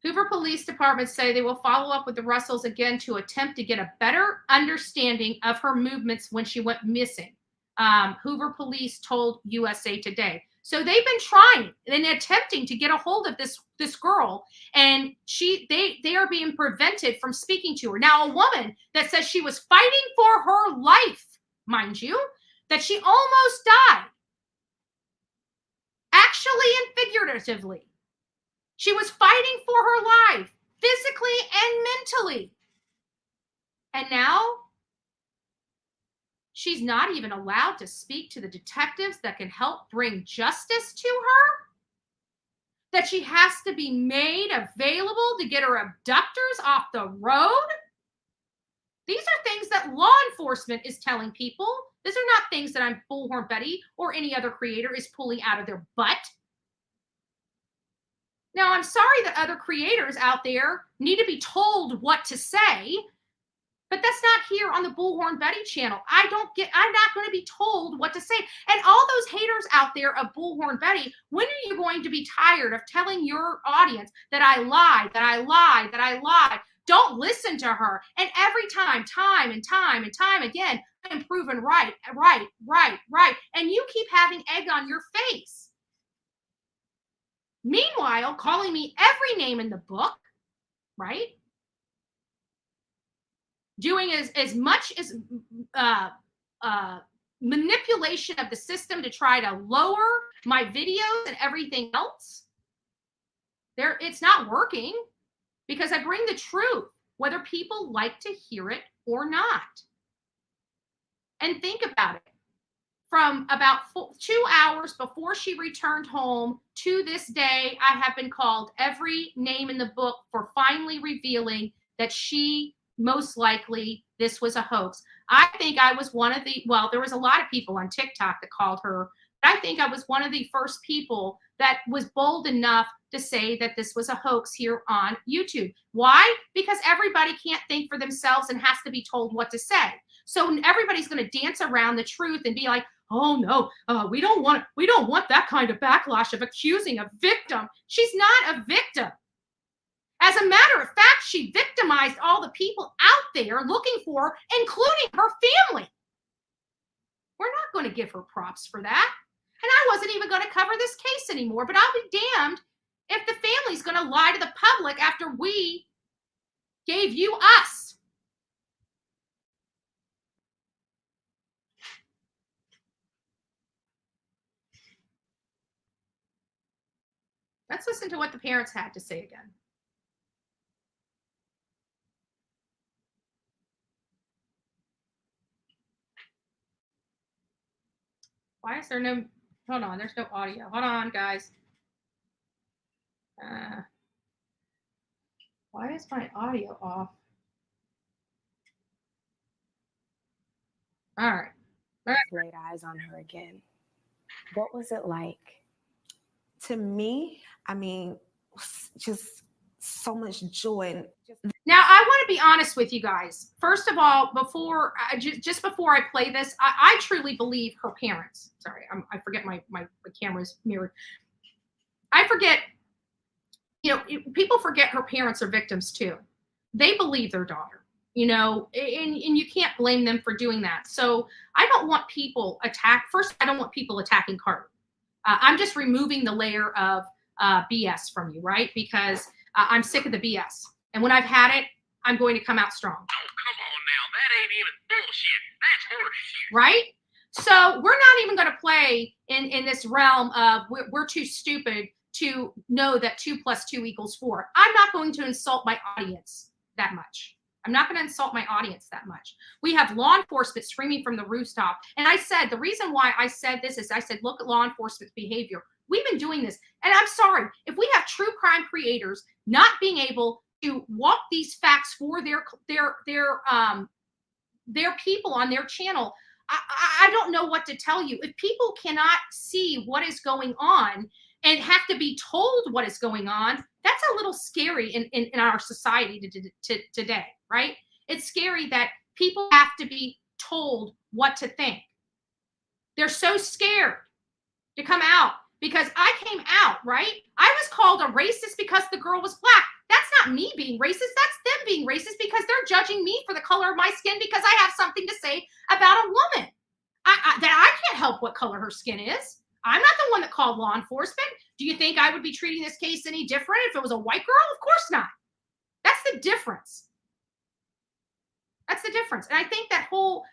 Hoover Police Department say they will follow up with the Russells again to attempt to get a better understanding of her movements when she went missing. Hoover Police told USA Today. So they've been trying and attempting to get a hold of this girl, and they are being prevented from speaking to her. Now, a woman that says she was fighting for her life, mind you, that she almost died, actually and figuratively. She was fighting for her life, physically and mentally. And now she's not even allowed to speak to the detectives that can help bring justice to her? That she has to be made available to get her abductors off the road? These are things that law enforcement is telling people. These are not things that I'm Bullhorn Betty or any other creator is pulling out of their butt. Now, I'm sorry that other creators out there need to be told what to say, but that's not here on the Bullhorn Betty channel. I'm not going to be told what to say. And all those haters out there of Bullhorn Betty, when are you going to be tired of telling your audience that I lie, that I lie, that I lie? Don't listen to her. And every time and time again, I am proven right. And you keep having egg on your face. Meanwhile, calling me every name in the book, right? Doing as much as manipulation of the system to try to lower my videos and everything else. It's not working because I bring the truth, whether people like to hear it or not. And think about it. From about 2 hours before she returned home to this day, I have been called every name in the book for finally revealing that she most likely this was a hoax. I think I was one of there was a lot of people on TikTok that called her, but I think I was one of the first people that was bold enough to say that this was a hoax here on YouTube. Why? Because everybody can't think for themselves and has to be told what to say. So everybody's going to dance around the truth and be like, oh no, we don't want that kind of backlash of accusing a victim. She's not a victim. As a matter of fact, she victimized all the people out there looking for her, including her family. We're not going to give her props for that. And I wasn't even going to cover this case anymore, but I'll be damned if the family's going to lie to the public after we gave you us. Let's listen to what the parents had to say again. Why is there no, hold on, there's no audio. Hold on, guys. Why is my audio off? All right. Laid eyes on her again. What was it like? To me, I mean, just so much joy. Now, I want to be honest with you guys. First of all, just before I play this, I truly believe her parents. Sorry, I forget my camera's mirrored. I forget, people forget her parents are victims too. They believe their daughter, and you can't blame them for doing that. So I don't want people I don't want people attacking Carter. I'm just removing the layer of BS from you, right? Because I'm sick of the BS. And when I've had it, I'm going to come out strong. Oh, come on now. That ain't even bullshit. That's horseshit. Right? So we're not even going to play in this realm of we're too stupid to know that 2 + 2 = 4. I'm not going to insult my audience that much. I'm not going to insult my audience that much. We have law enforcement screaming from the rooftop. And I said, the reason why I said this is I said, look at law enforcement's behavior. We've been doing this. And I'm sorry, if we have true crime creators not being able to walk these facts for their people on their channel, I don't know what to tell you. If people cannot see what is going on and have to be told what is going on, that's a little scary in our society today, right? It's scary that people have to be told what to think. They're so scared to come out because I came out, right? I was called a racist because the girl was black. That's not me being racist. That's them being racist because they're judging me for the color of my skin because I have something to say about a woman. I can't help what color her skin is. I'm not the one that called law enforcement. Do you think I would be treating this case any different if it was a white girl? Of course not. That's the difference. That's the difference. And I think that whole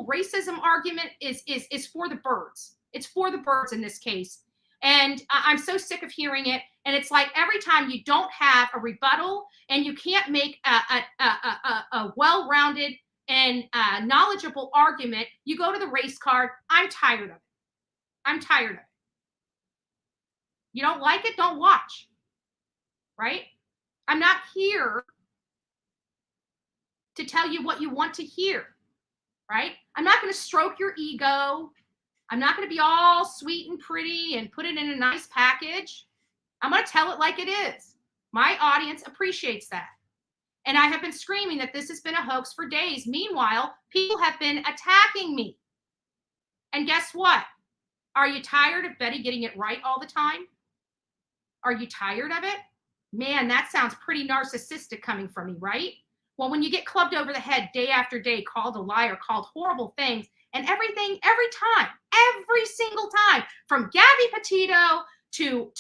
racism argument is for the birds. It's for the birds in this case. And I'm so sick of hearing it. And it's like every time you don't have a rebuttal and you can't make a well-rounded and knowledgeable argument, you go to the race card. I'm tired of it. I'm tired of it. You don't like it? Don't watch. Right? I'm not here to tell you what you want to hear. Right? I'm not going to stroke your ego. I'm not going to be all sweet and pretty and put it in a nice package. I'm going to tell it like it is. My audience appreciates that. And I have been screaming that this has been a hoax for days. Meanwhile, people have been attacking me. And guess what? Are you tired of Betty getting it right all the time? Are you tired of it? Man, that sounds pretty narcissistic coming from me, right? Well, when you get clubbed over the head day after day, called a liar, called horrible things, and everything, every single time, from Gabby Petito to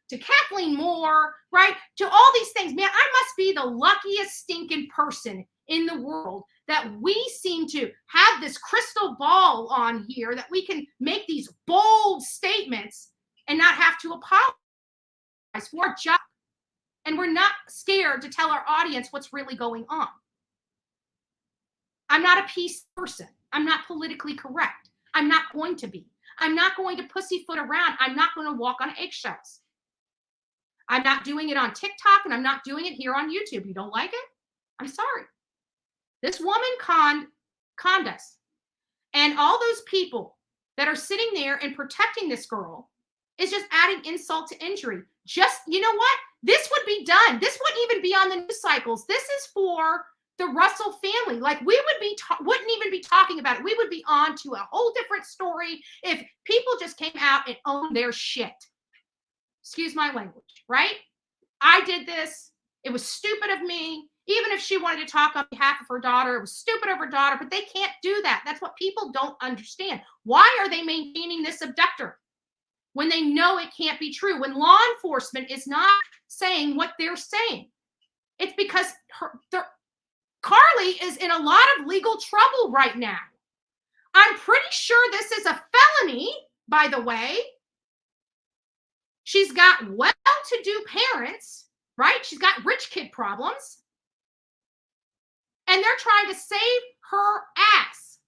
Kathleen Moore, right? To all these things, man, I must be the luckiest stinking person in the world that we seem to have this crystal ball on here that we can make these bold statements and not have to apologize for our job. And we're not scared to tell our audience what's really going on. I'm not a peace person. I'm not politically correct. I'm not going to be. I'm not going to pussyfoot around. I'm not going to walk on eggshells. I'm not doing it on TikTok, and I'm not doing it here on YouTube. You don't like it? I'm sorry. This woman conned us. And all those people that are sitting there and protecting this girl is just adding insult to injury. Just, you know what? This would be done. This wouldn't even be on the news cycles. This is for the Russell family. Like, we wouldn't even be talking about it. We would be on to a whole different story if people just came out and owned their shit. Excuse my language, right? I did this. It was stupid of me. Even if she wanted to talk on behalf of her daughter, it was stupid of her daughter, but they can't do that. That's what people don't understand. Why are they maintaining this abductor when they know it can't be true? When law enforcement is not saying what they're saying, it's because Carly is in a lot of legal trouble right now. I'm pretty sure this is a felony, by the way. She's got well-to-do parents, right? She's got rich kid problems. And they're trying to save her ass.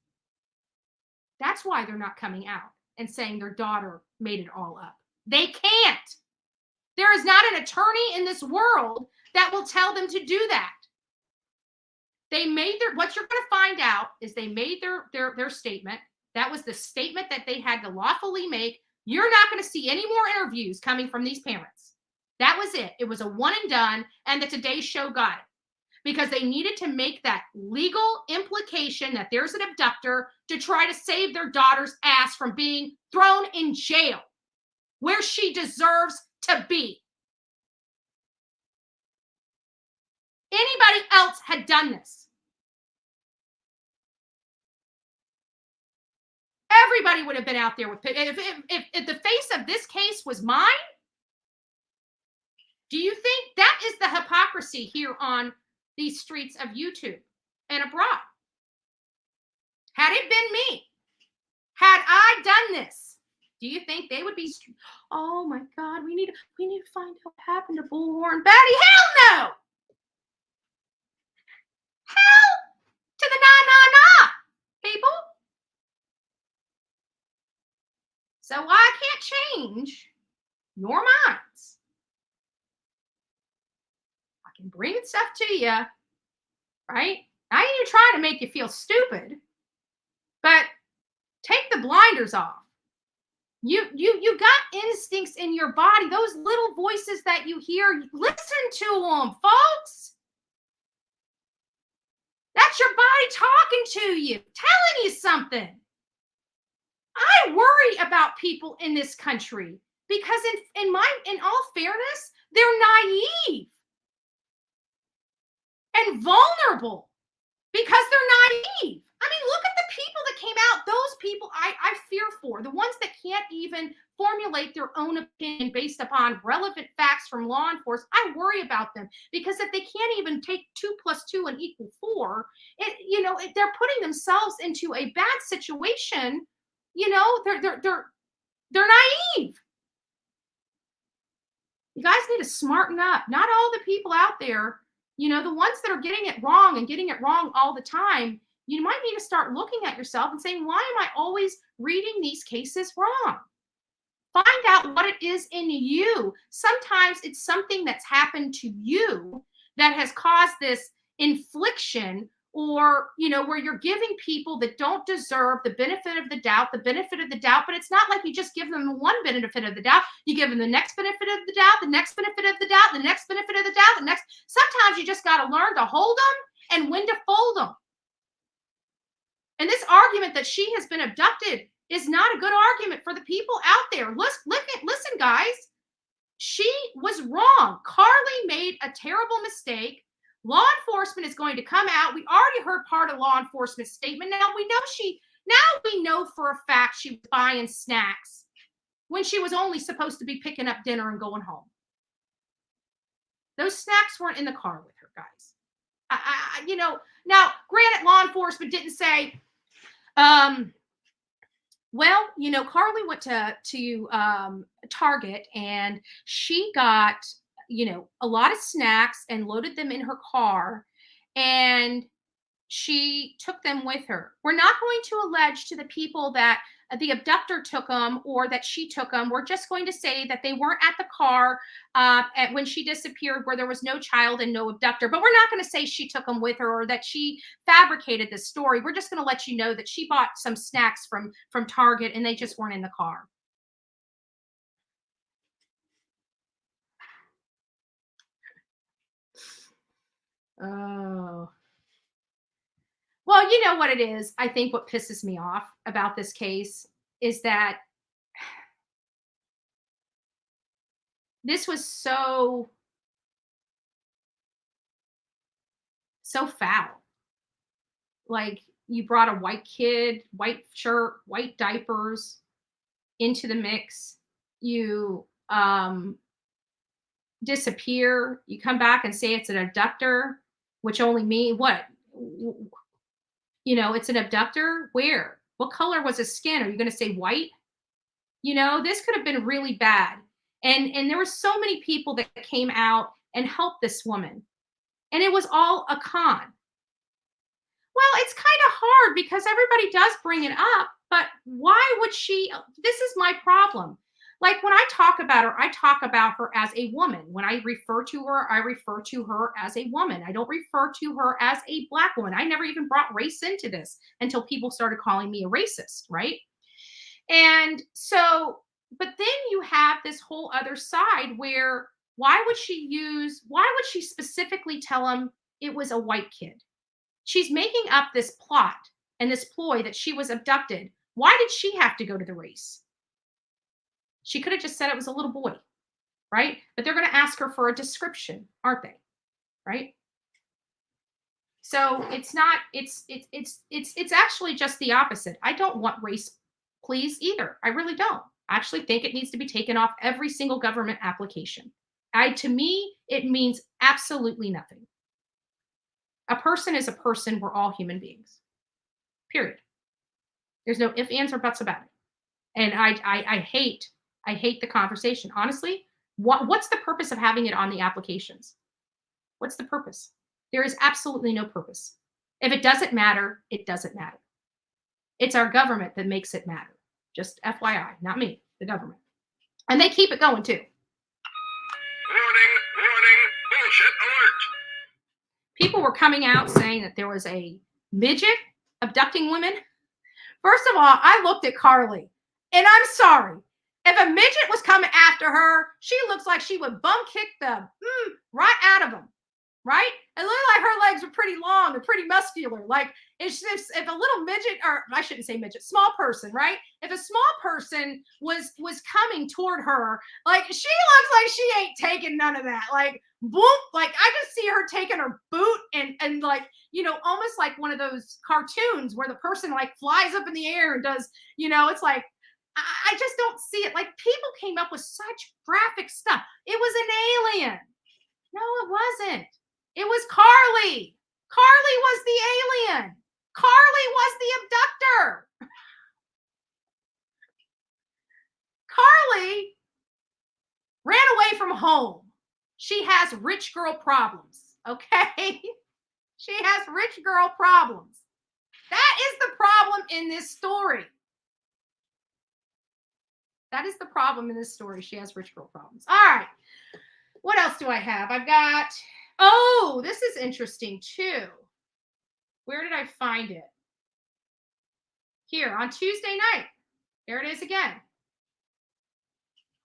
That's why they're not coming out and saying their daughter made it all up. They can't. There is not an attorney in this world that will tell them to do that. What you're going to find out is they made their statement. That was the statement that they had to lawfully make. You're not going to see any more interviews coming from these parents. That was it. It was a one and done, and the Today Show got it. Because they needed to make that legal implication that there's an abductor to try to save their daughter's ass from being thrown in jail where she deserves to be. Anybody else had done this. Everybody would have been out there with if the face of this case was mine. Do you think that is the hypocrisy here on these streets of YouTube and abroad? Had it been me, had I done this, do you think they would be, oh my God, we need to find out what happened to Bullhorn Betty? Hell no! Hell to the nah, people. So I can't change your minds. I can bring stuff to you, right? I ain't even trying to make you feel stupid, but take the blinders off. You got instincts in your body. Those little voices that you hear, listen to them, folks. That's your body talking to you, telling you something. I worry about people in this country because in all fairness, they're naive. and vulnerable because they're naive. I mean, look at the people that came out. Those people I fear for, the ones that can't even formulate their own opinion based upon relevant facts from law enforcement. I worry about them because if they can't even take 2 + 2 = 4, they're putting themselves into a bad situation. They're naive. You guys need to smarten up. Not all the people out there, the ones that are getting it wrong and getting it wrong all the time, you might need to start looking at yourself and saying, why am I always reading these cases wrong? Find out what it is in you. Sometimes it's something that's happened to you that has caused this infliction, or, where you're giving people that don't deserve the benefit of the doubt, but it's not like you just give them one benefit of the doubt. You give them the next benefit of the doubt, the next benefit of the doubt, the next benefit of the doubt, the next. Sometimes you just got to learn to hold them and when to fold them. And this argument that she has been abducted is not a good argument for the people out there. Listen, guys. She was wrong. Carly made a terrible mistake. Law enforcement is going to come out. We already heard part of law enforcement's statement. Now we know for a fact she was buying snacks when she was only supposed to be picking up dinner and going home. Those snacks weren't in the car with her, guys. Now, granted, law enforcement didn't say, Carly went to Target and she got, a lot of snacks and loaded them in her car, and she took them with her. We're not going to allege to the people that the abductor took them or that she took them. We're just going to say that they weren't at the car when she disappeared, where there was no child and no abductor. But we're not going to say she took them with her or that she fabricated this story. We're just going to let you know that she bought some snacks from Target and they just weren't in the car. Oh. Well, you know what it is. I think what pisses me off about this case is that this was so foul. Like, you brought a white kid, white shirt, white diapers into the mix. You disappear. You come back and say it's an abductor, which only means what? It's an abductor. Where? What color was his skin? Are you going to say white? This could have been really bad. And there were so many people that came out and helped this woman. And it was all a con. Well, it's kind of hard because everybody does bring it up, but why would she? This is my problem. Like, when I talk about her, I talk about her as a woman. When I refer to her, I refer to her as a woman. I don't refer to her as a Black woman. I never even brought race into this until people started calling me a racist, right? And so, but then you have this whole other side where why would she specifically tell him it was a white kid? She's making up this plot and this ploy that she was abducted. Why did she have to go to the race? She could have just said it was a little boy, right? But they're going to ask her for a description, aren't they? Right? So it's actually just the opposite. I don't want race please either. I really don't. I actually think it needs to be taken off every single government application. To me, it means absolutely nothing. A person is a person. We're all human beings. Period. There's no ifs, ands, or buts about it. And I hate the conversation. Honestly, what's the purpose of having it on the applications? What's the purpose? There is absolutely no purpose. If it doesn't matter, it doesn't matter. It's our government that makes it matter. Just FYI, not me, the government. And they keep it going too. Warning, bullshit alert. People were coming out saying that there was a midget abducting women. First of all, I looked at Carly, and I'm sorry. If a midget was coming after her, she looks like she would bum kick the right out of him, right? It looked like her legs were pretty long and pretty muscular. Like, if a little midget, or I shouldn't say midget, small person, right? If a small person was coming toward her, like, she looks like she ain't taking none of that. Like, boom, like, I just see her taking her boot and like, you know, almost like one of those cartoons where the person like flies up in the air and does, you know, it's like, I just don't see it. Like, people came up with such graphic stuff. It was an alien. No, it wasn't. It was Carly. Carly was the alien. Carly was the abductor. Carly ran away from home. She has rich girl problems, okay? She has rich girl problems. That is the problem in this story. That is the problem in this story. She has rich girl problems. All right. What else do I have? I've got, oh, this is interesting too. Where did I find it? Here on Tuesday night. There it is again.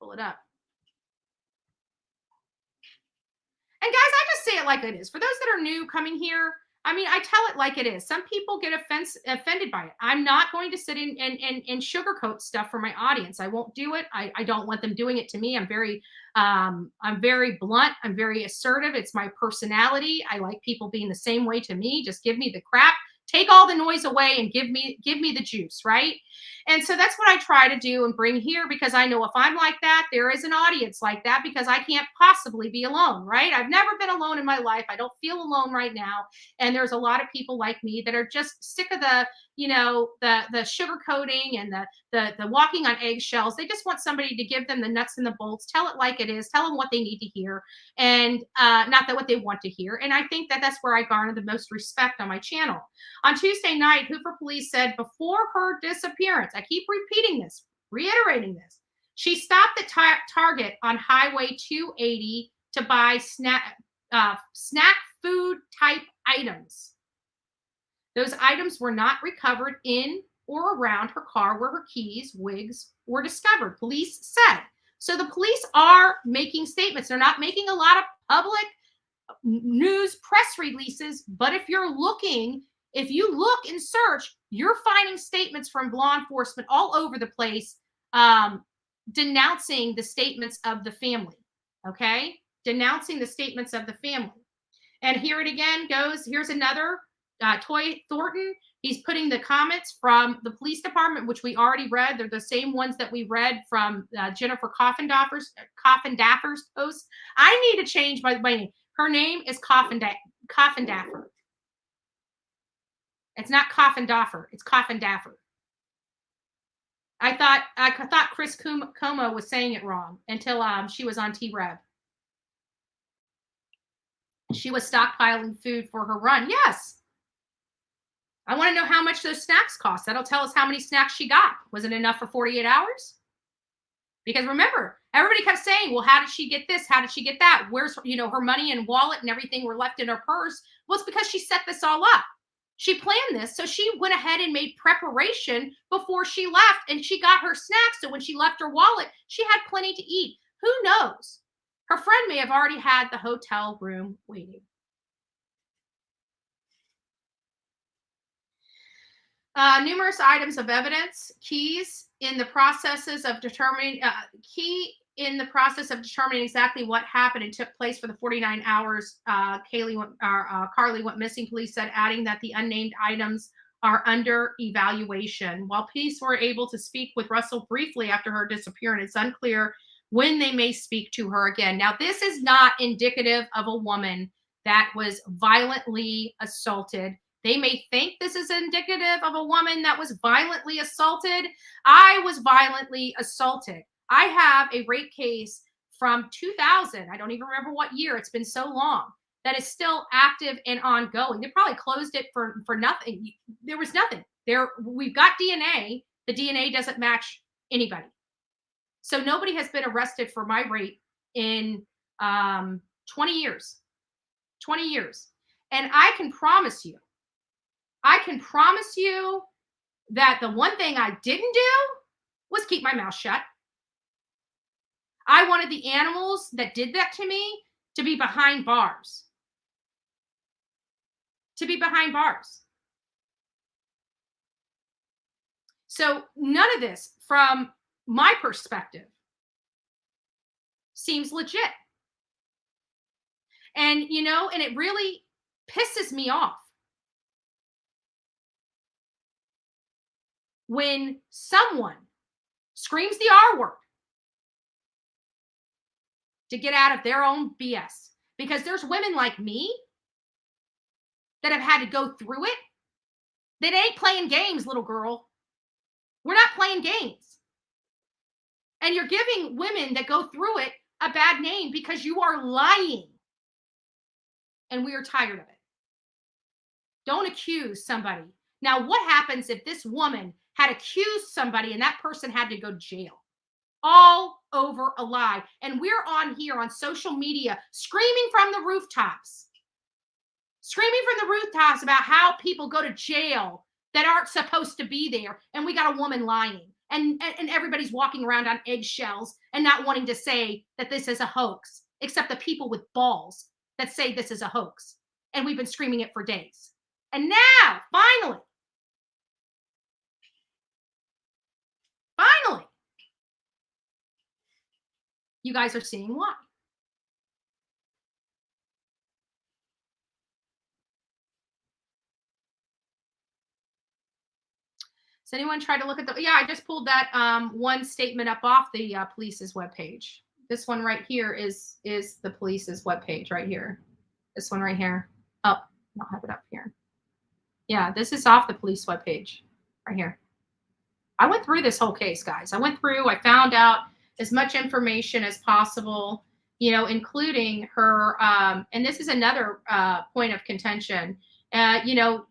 Pull it up. And guys, I just say it like it is. For those that are new coming here, I mean, I tell it like it is. Some people get offended by it. I'm not going to sit in and sugarcoat stuff for my audience. I won't do it. I don't want them doing it to me. I'm very blunt. I'm very assertive. It's my personality. I like people being the same way to me. Just give me the crap. Take all the noise away and give me the juice, right? And so that's what I try to do and bring here, because I know if I'm like that, there is an audience like that, because I can't possibly be alone, right? I've never been alone in my life. I don't feel alone right now. And there's a lot of people like me that are just sick of the, you know, the sugarcoating and the walking on eggshells. They just want somebody to give them the nuts and the bolts, tell it like it is, tell them what they need to hear, and not that what they want to hear. And I think that that's where I garner the most respect on my channel. On Tuesday night, Hoover police said before her disappearance, I keep repeating this, reiterating this, she stopped at Target on Highway 280 to buy snack food type items. Those items were not recovered in or around her car where her keys, wigs were discovered, police said. So the police are making statements. They're not making a lot of public news press releases, but if you look and search, you're finding statements from law enforcement all over the place, denouncing the statements of the family, okay? Denouncing the statements of the family. And here it again goes. Here's another, Toy Thornton. He's putting the comments from the police department, which we already read. They're the same ones that we read from Jennifer Coffindaffer's post. I need to change my name. Her name is Coffindaffer. It's not Coffindaffer. It's Coffindaffer. I thought Chris Como was saying it wrong until she was on T-Rev. She was stockpiling food for her run. Yes. I want to know how much those snacks cost. That'll tell us how many snacks she got. Was it enough for 48 hours? Because remember, everybody kept saying, well, how did she get this? How did she get that? Where's, you know, her money and wallet and everything were left in her purse? Well, it's because she set this all up. She planned this. So she went ahead and made preparation before she left, and she got her snacks. So when she left her wallet, she had plenty to eat. Who knows? Her friend may have already had the hotel room waiting. Numerous items of evidence, keys in the processes of determining exactly what happened and took place for the 49 hours Carly went missing, police said, adding that the unnamed items are under evaluation. While police were able to speak with Russell briefly after her disappearance, it's unclear when they may speak to her again. Now, this is not indicative of a woman that was violently assaulted. They may think this is indicative of a woman that was violently assaulted. I was violently assaulted. I have a rape case from 2000. I don't even remember what year. It's been so long. That is still active and ongoing. They probably closed it for nothing. There was nothing. We've got DNA. The DNA doesn't match anybody. So nobody has been arrested for my rape in 20 years. 20 years. And I can promise you that the one thing I didn't do was keep my mouth shut. I wanted the animals that did that to me to be behind bars. To be behind bars. So none of this, from my perspective, seems legit. And, you know, and it really, pisses me off when someone screams the R word to get out of their own BS. Because there's women like me that have had to go through it. That ain't playing games, little girl. We're not playing games. And you're giving women that go through it a bad name because you are lying. And we are tired of it. Don't accuse somebody. Now, what happens if this woman had accused somebody and that person had to go to jail? All over a lie. And we're on here on social media screaming from the rooftops. Screaming from the rooftops about how people go to jail that aren't supposed to be there. And we got a woman lying. And everybody's walking around on eggshells and not wanting to say that this is a hoax, except the people with balls that say this is a hoax. And we've been screaming it for days. And now, finally, you guys are seeing why. Does anyone try to look at the, yeah, I just pulled that one statement up off the police's webpage. This one right here is the police's webpage right here. This one right here. Oh, I'll have it up here. Yeah, this is off the police webpage right here. I went through this whole case, guys. I found out as much information as possible, you know, including her, and this is another point of contention. You know,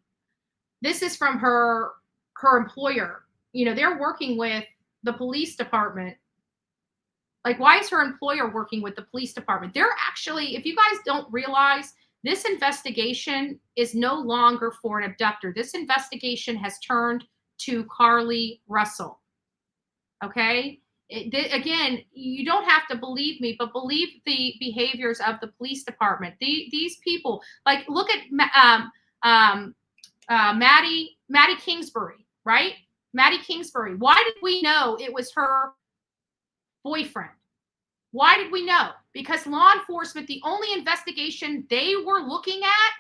this is from her employer. You know, they're working with the police department. Like, why is her employer working with the police department? They're actually, if you guys don't realize, this investigation is no longer for an abductor. This investigation has turned to Carly Russell. Okay? Again, you don't have to believe me, but believe the behaviors of the police department. These people, like, look at Maddie Kingsbury, right? Maddie Kingsbury. Why did we know it was her boyfriend? Why did we know? Because law enforcement, the only investigation they were looking at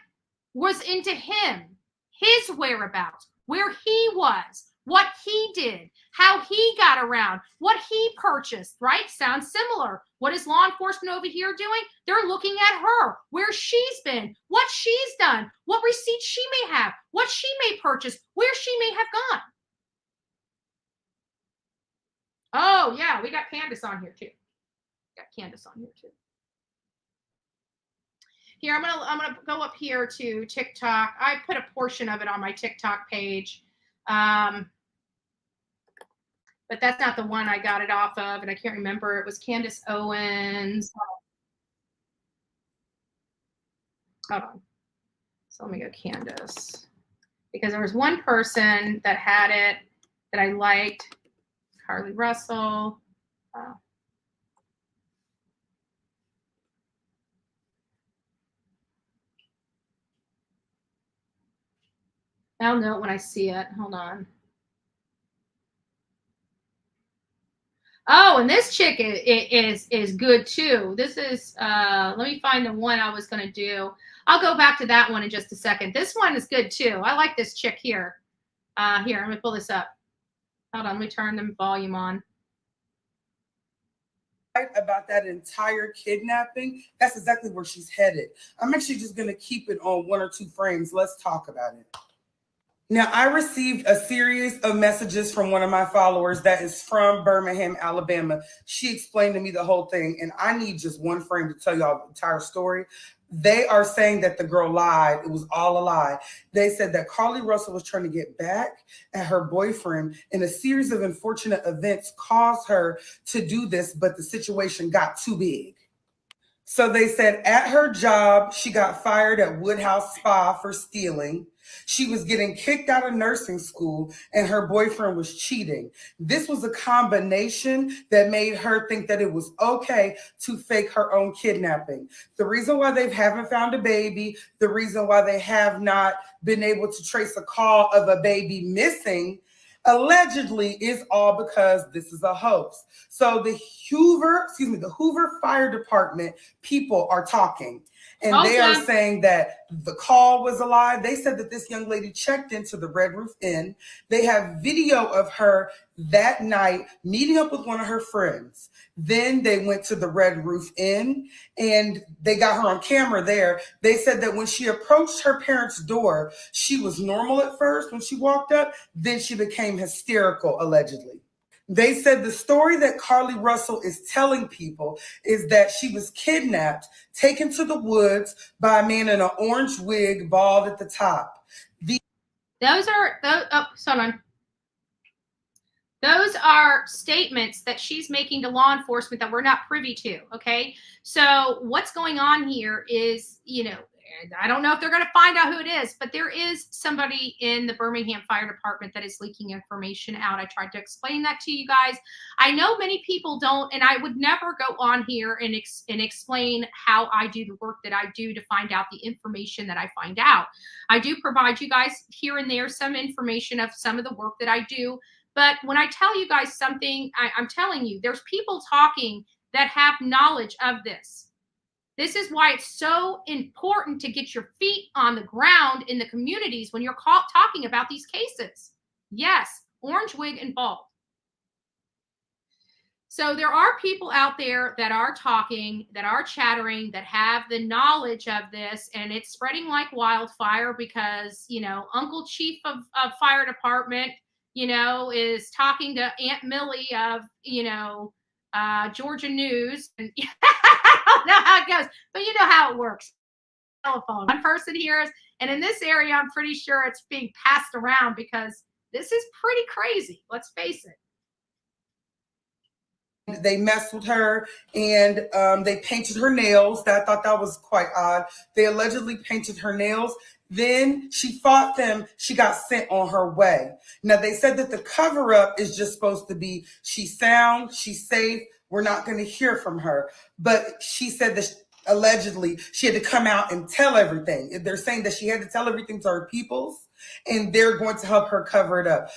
was into him, his whereabouts, where he was, what he did, how he got around, what he purchased, right? Sounds similar. What is law enforcement over here doing? They're looking at her, where she's been, what she's done, what receipts she may have, what she may purchase, where she may have gone. Oh, yeah, we got Candace on here too. Here, I'm gonna go up here to TikTok. I put a portion of it on my TikTok page. But that's not the one I got it off of, and I can't remember. It was Candace Owens. Hold on. So let me go Candace. Because there was one person that had it that I liked. Carly Russell. I'll know it when I see it. Hold on. Oh, and this chick is good too. This is, let me find the one I was going to do. I'll go back to that one in just a second. This one is good too. I like this chick here. Here, let me pull this up. Hold on, let me turn the volume on. About that entire kidnapping, that's exactly where she's headed. I'm actually just going to keep it on one or two frames. Let's talk about it. Now, I received a series of messages from one of my followers that is from Birmingham, Alabama. She explained to me the whole thing, and I need just one frame to tell y'all the entire story. They are saying that the girl lied. It was all a lie. They said that Carly Russell was trying to get back at her boyfriend, and a series of unfortunate events caused her to do this, but the situation got too big. So they said at her job, she got fired at Woodhouse Spa for stealing. She was getting kicked out of nursing school, and her boyfriend was cheating. This was a combination that made her think that it was okay to fake her own kidnapping. The reason why they haven't found a baby, the reason why they have not been able to trace a call of a baby missing, allegedly, is all because this is a hoax. So the Hoover Fire Department people are talking. And they are saying that the call was a lie. They said that this young lady checked into the Red Roof Inn. They have video of her that night meeting up with one of her friends. Then they went to the Red Roof Inn and they got her on camera there. They said that when she approached her parents' door, she was normal at first when she walked up. Then she became hysterical, allegedly. They said the story that Carly Russell is telling people is that she was kidnapped, taken to the woods by a man in an orange wig, bald at the top. Those are statements that she's making to law enforcement that we're not privy to, okay? So what's going on here is, I don't know if they're going to find out who it is, but there is somebody in the Birmingham Fire Department that is leaking information out. I tried to explain that to you guys. I know many people don't, and I would never go on here and explain how I do the work that I do to find out the information that I find out. I do provide you guys here and there some information of some of the work that I do. But when I tell you guys something, I'm telling you, there's people talking that have knowledge of this. This is why it's so important to get your feet on the ground in the communities when you're talking about these cases. Yes, orange wig and bald. So there are people out there that are talking, that are chattering, that have the knowledge of this, and it's spreading like wildfire because, Uncle Chief of Fire Department, is talking to Aunt Millie of, Georgia News. And I don't know how it goes, but you know how it works. Telephone. One person hears, and in this area, I'm pretty sure it's being passed around because this is pretty crazy. Let's face it. They messed with her and they painted her nails. I thought that was quite odd. They allegedly painted her nails. Then she fought them. She got sent on her way. Now, they said that the cover up is just supposed to be she's sound, she's safe. We're not going to hear from her. But she said that allegedly she had to come out and tell everything. They're saying that she had to tell everything to her peoples and they're going to help her cover it up.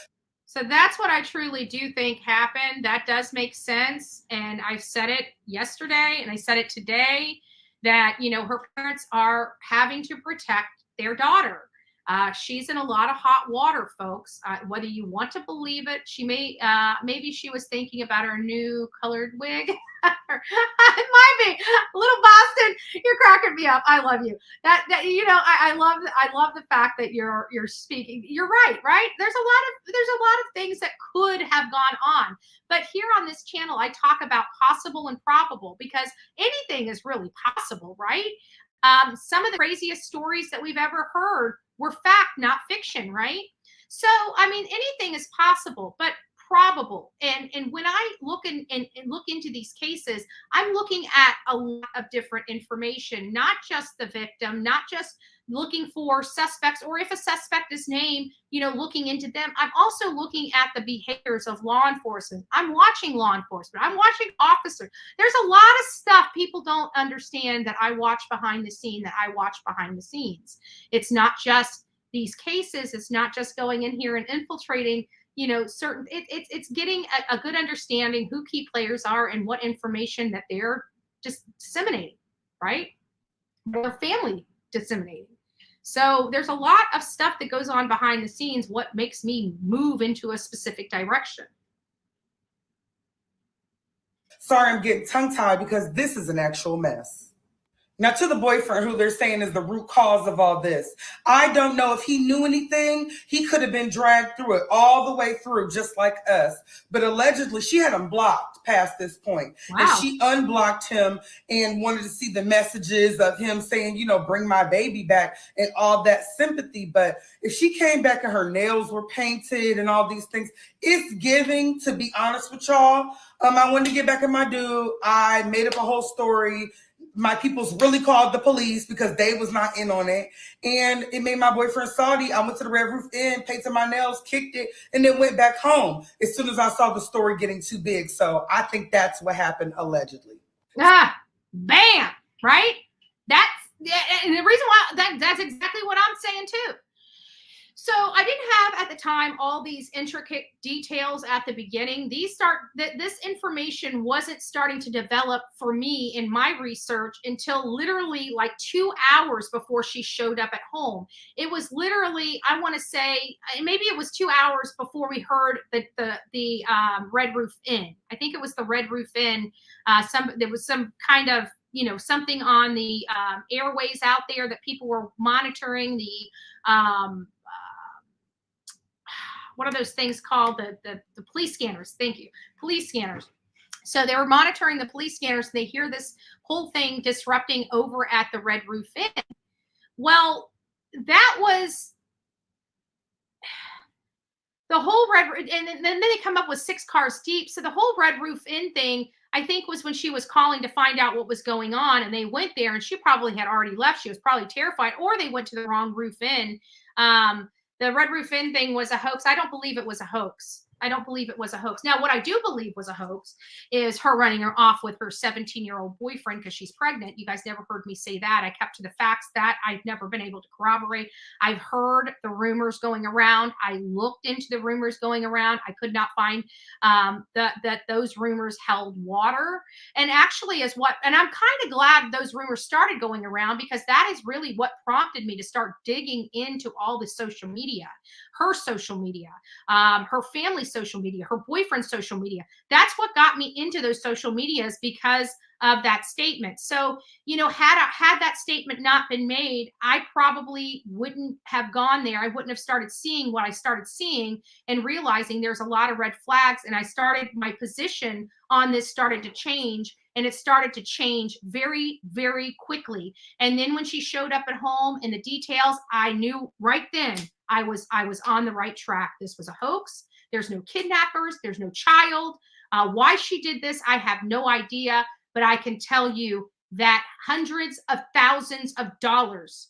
So that's what I truly do think happened. That does make sense. And I said it yesterday and I said it today that, her parents are having to protect their daughter. She's in a lot of hot water, folks. Whether you want to believe it, she maybe she was thinking about her new colored wig. It might be. Little Boston, you're cracking me up. I love you. I love the fact that you're speaking. You're right? There's a lot of things that could have gone on. But here on this channel, I talk about possible and probable because anything is really possible, right? Some of the craziest stories that we've ever heard were fact, not fiction, right? So, anything is possible, but probable. And when I look look into these cases, I'm looking at a lot of different information, not just the victim, not just looking for suspects, or if a suspect is named, looking into them. I'm also looking at the behaviors of law enforcement. I'm watching law enforcement. I'm watching officers. There's a lot of stuff people don't understand that I watch behind the scenes. It's not just these cases. It's not just going in here and infiltrating, certain, it's getting a good understanding who key players are and what information that they're just disseminating, right? Their family disseminating. So there's a lot of stuff that goes on behind the scenes, what makes me move into a specific direction. Sorry, I'm getting tongue-tied because this is an actual mess. Now, to the boyfriend who they're saying is the root cause of all this, I don't know if he knew anything. He could have been dragged through it all the way through, just like us. But allegedly, she had him blocked past this point. Wow. And she unblocked him and wanted to see the messages of him saying, bring my baby back and all that sympathy. But if she came back and her nails were painted and all these things, it's giving, to be honest with y'all. I wanted to get back at my dude. I made up a whole story. My people's really called the police because they was not in on it. And it made my boyfriend salty. I went to the Red Roof Inn, painted my nails, kicked it, and then went back home as soon as I saw the story getting too big. So I think that's what happened allegedly. Bam, right? And the reason why that's exactly what I'm saying too. So I didn't have at the time all these intricate details at the beginning. This information wasn't starting to develop for me in my research until literally like 2 hours before she showed up at home. It was literally, I want to say, maybe it was 2 hours before we heard the Red Roof Inn. I think it was the Red Roof Inn. There was some kind of, something on the airways out there that people were monitoring what are those things called? The police scanners. Thank you. Police scanners. So they were monitoring the police scanners. And they hear this whole thing disrupting over at the Red Roof Inn. Well, that was the whole and then they come up with 6 cars deep. So the whole Red Roof Inn thing, I think, was when she was calling to find out what was going on. And they went there and she probably had already left. She was probably terrified, or they went to the wrong roof inn. The Red Roof Inn thing was a hoax. I don't believe it was a hoax. I don't believe it was a hoax. Now, what I do believe was a hoax is her running her off with her 17-year-old boyfriend because she's pregnant. You guys never heard me say that. I kept to the facts that I've never been able to corroborate. I've heard the rumors going around. I looked into the rumors going around. I could not find that those rumors held water. And actually, and I'm kind of glad those rumors started going around, because that is really what prompted me to start digging into all the social media, her social media, her family's social media, her boyfriend's social media. That's what got me into those social medias, because of that statement. So, had that statement not been made, I probably wouldn't have gone there. I wouldn't have started seeing what I started seeing and realizing there's a lot of red flags. And my position on this started to change, and it started to change very, very quickly. And then when she showed up at home and the details, I knew right then I was on the right track. This was a hoax. There's no kidnappers. There's no child. Why she did this, I have no idea. But I can tell you that hundreds of thousands of dollars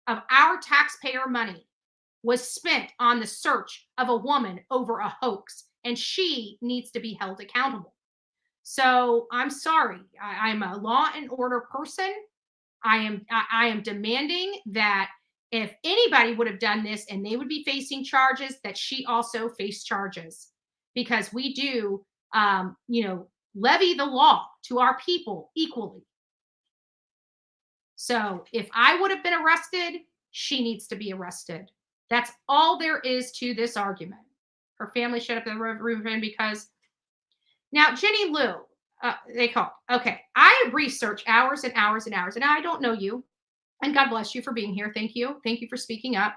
of our taxpayer money was spent on the search of a woman over a hoax, and she needs to be held accountable. So I'm sorry. I'm a law and order person. I am demanding that if anybody would have done this and they would be facing charges, that she also face charges, because we do, levy the law to our people equally. So if I would have been arrested, she needs to be arrested. That's all there is to this argument. Her family showed up at the Roof Inn because now Jenny Lou, they call. Okay, I research hours and hours and hours, and I don't know you, and God bless you for being here. Thank you for speaking up.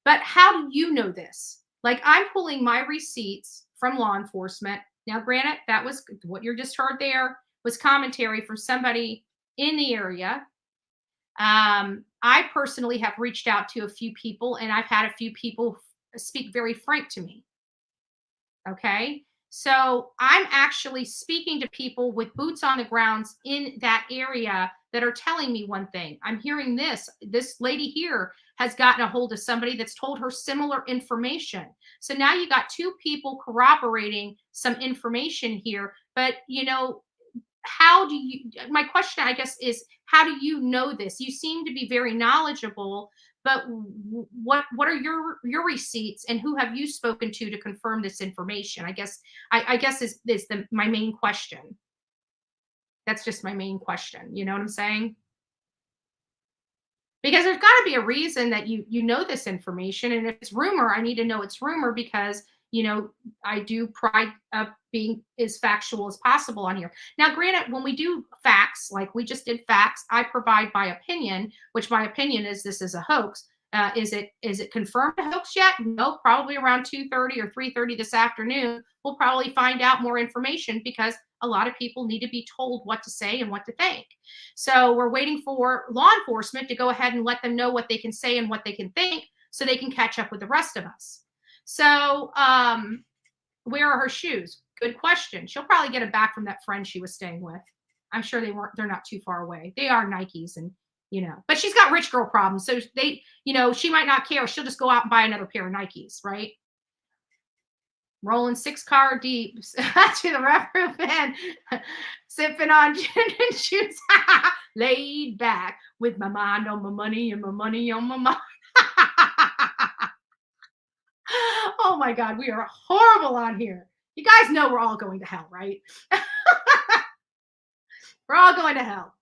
But how do you know this? Like, I'm pulling my receipts from law enforcement. Now, granted, that was what you just heard there was commentary from somebody in the area. I personally have reached out to a few people, and I've had a few people speak very frank to me. Okay. So I'm actually speaking to people with boots on the grounds in that area that are telling me one thing. I'm hearing this lady here has gotten a hold of somebody that's told her similar information. So now you got 2 people corroborating some information here. But, my question, I guess, is how do you know this? You seem to be very knowledgeable, but what are your receipts, and who have you spoken to confirm this information? I guess is my main question. That's just my main question. You know what I'm saying? Because there's got to be a reason that you know this information. And if it's rumor, I need to know it's rumor, because I do pride of being as factual as possible on here. Now, granted, when we do facts, like we just did facts, I provide my opinion, which my opinion is this is a hoax. Is it confirmed a hoax yet? No, probably around 2:30 or 3:30 this afternoon. We'll probably find out more information, because a lot of people need to be told what to say and what to think. So we're waiting for law enforcement to go ahead and let them know what they can say and what they can think, so they can catch up with the rest of us. So where are her shoes? Good question. She'll probably get them back from that friend she was staying with. I'm sure they're not too far away. They are Nikes, and but she's got rich girl problems. So she might not care. She'll just go out and buy another pair of Nikes, right? Rolling 6 car deep to the Red Roof Inn, sipping on gin and juice, laid back with my mind on my money and my money on my mind. Oh my God, we are horrible on here. You guys know we're all going to hell, right? We're all going to hell.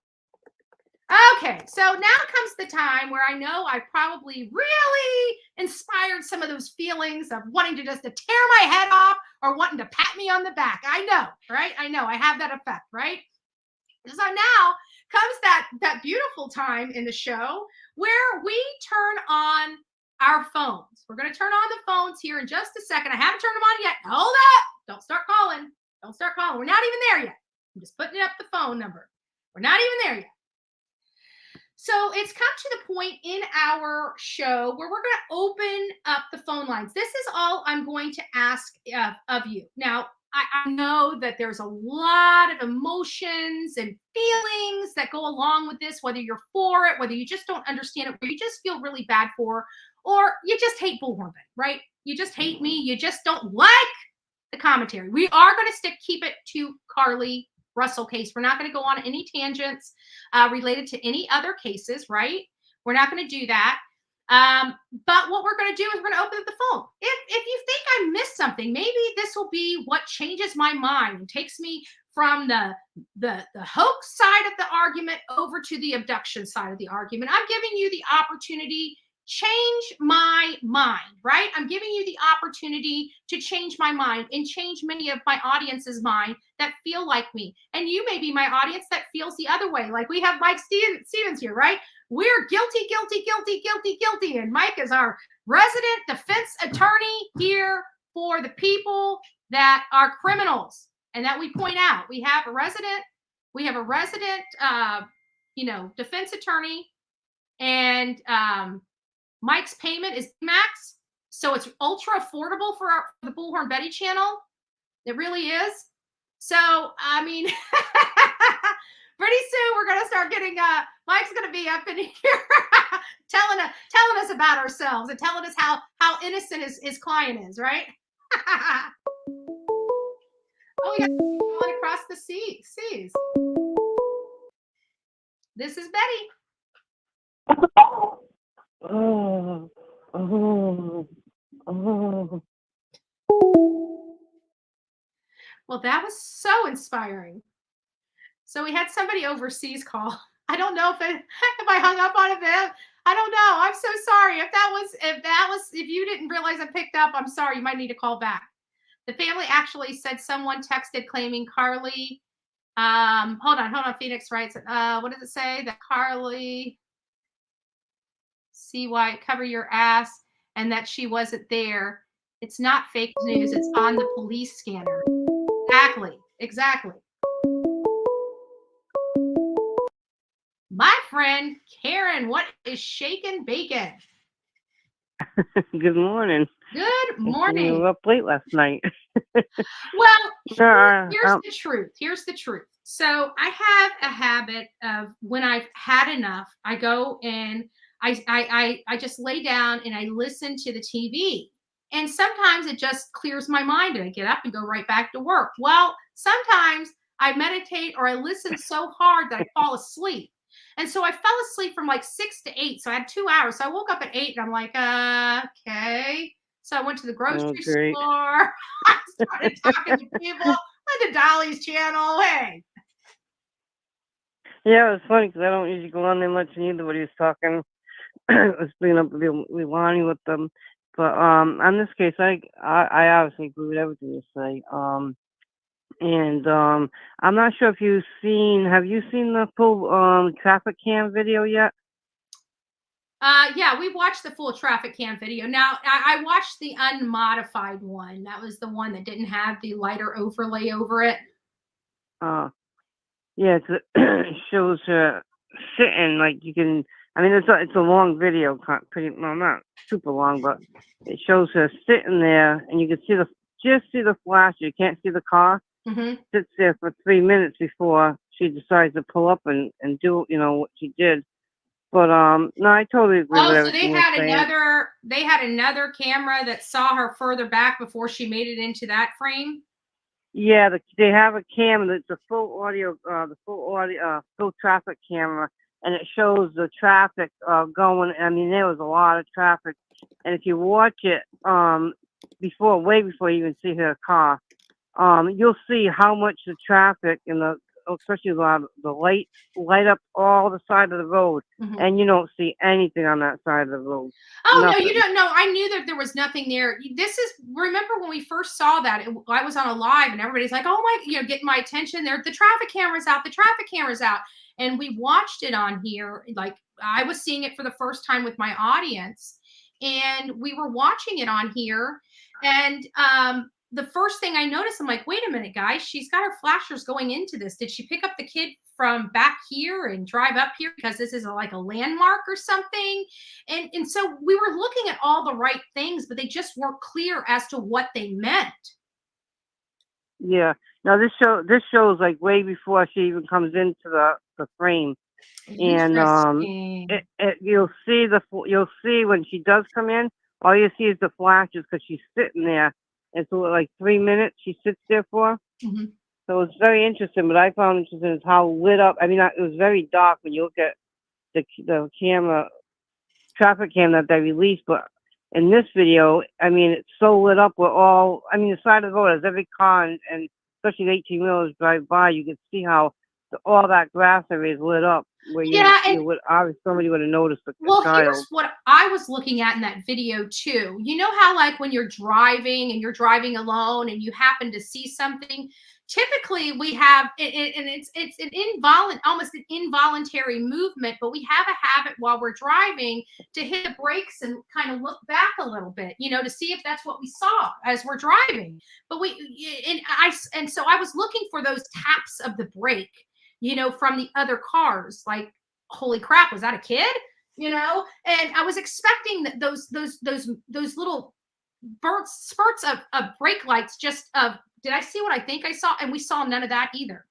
Okay, so now comes the time where I know I probably really inspired some of those feelings of wanting to just to tear my head off or wanting to pat me on the back. I know, right? I know I have that effect, right? So now comes that beautiful time in the show where we turn on our phones. We're going to turn on the phones here in just a second. I haven't turned them on yet. Hold up. Don't start calling. Don't start calling. We're not even there yet. I'm just putting up the phone number. We're not even there yet. So it's come to the point in our show where we're going to open up the phone lines. This is all I'm going to ask of you. Now, I know that there's a lot of emotions and feelings that go along with this, whether you're for it, whether you just don't understand it, whether you just feel really bad for, or you just hate Bullhorn, right? You just hate me. You just don't like the commentary. We are going to keep it to Carlee Russell case. We're not going to go on any tangents related to any other cases, right? We're not going to do that. But what we're going to do is we're going to open up the phone. If you think I missed something, maybe this will be what changes my mind and takes me from the hoax side of the argument over to the abduction side of the argument. I'm giving you the opportunity change my mind, right? I'm giving you the opportunity to change my mind and change many of my audience's mind that feel like me. And you may be my audience that feels the other way. Like we have Mike Stevens here, right? We're guilty. And Mike is our resident defense attorney here for the people that are criminals and that we point out. We have a resident defense attorney, and Mike's payment is max, so it's ultra affordable for the Bullhorn Betty channel. It really is. So, I mean, pretty soon we're gonna start getting Mike's gonna be up in here telling us about ourselves and telling us how innocent his client is, right? Oh, we got going across the seas. This is Betty. Oh. Well, that was so inspiring. So we had somebody overseas call. I don't know if I hung up on it. I don't know. I'm so sorry. If you didn't realize I picked up, I'm sorry. You might need to call back. The family actually said someone texted claiming Carlee. Hold on. Phoenix writes, what does it say? That Carlee CY cover your ass and that she wasn't there. It's not fake news. It's on the police scanner. Exactly. My friend Karen, what is shaking bacon? Good morning. Good morning. You were up late last night. Well, here's the truth. So I have a habit of when I've had enough, I go and I just lay down and I listen to the TV. And sometimes it just clears my mind and I get up and go right back to work. Well, sometimes I meditate or I listen so hard that I fall asleep. And so I fell asleep from like 6 to 8. So I had 2 hours. So I woke up at 8 and I'm like, okay. So I went to the grocery store. I started talking to people. Went to Dolly's channel. Hey. Yeah, it was funny because I don't usually go on there much either. But he was talking. I was bringing up with Lonnie with them. But on this case, I obviously agree with everything you say. And I'm not sure if have you seen the full traffic cam video yet? Yeah, we've watched the full traffic cam video. Now, I watched the unmodified one. That was the one that didn't have the lighter overlay over it. Yeah, it shows her sitting like you can. I mean, it's a long video, not super long, but it shows her sitting there, and you can just see the flash. You can't see the car. Mm-hmm. Sits there for 3 minutes before she decides to pull up and do what she did. But no, I totally agree with everything you're saying. They had another camera that saw her further back before she made it into that frame. Yeah, they have a camera that's a full traffic camera, and it shows the traffic going. I mean, there was a lot of traffic, and if you watch it, way before you even see her car, you'll see how much the traffic and especially the light up all the side of the road, and you don't see anything on that side of the road. Oh, Nothing. no, you don't know. I knew that there was nothing there. Remember when we first saw that, I was on a live and everybody's like, oh my, getting my attention there. The traffic camera's out, the traffic camera's out. And we watched it on here. Like I was seeing it for the first time with my audience and we were watching it on here. And, the first thing I noticed, I'm like, wait a minute, guys, she's got her flashers going into this. Did she pick up the kid from back here and drive up here because this is like a landmark or something? And so we were looking at all the right things, but they just weren't clear as to what they meant. Yeah. Now this shows like way before she even comes into the frame. And you'll see when she does come in, all you see is the flashes because she's sitting there. And so like 3 minutes she sits there for. So it's very interesting. But I found interesting is how lit up. I mean, it was very dark when you look at the traffic cam that they released. But in this video, I mean, it's so lit up. The side of the road, as every car and especially the 18-wheelers drive by, you can see how all that grass area is lit up. Where somebody would have noticed the child. Here's what I was looking at in that video too. You know how like when you're driving and you're driving alone and you happen to see something, typically we have and it's an almost an involuntary movement, but we have a habit while we're driving to hit the brakes and kind of look back a little bit, to see if that's what we saw as we're driving. But so I was looking for those taps of the brake, from the other cars, like, holy crap, was that a kid? And I was expecting that those little spurts of brake lights did I see what I think I saw? And we saw none of that either.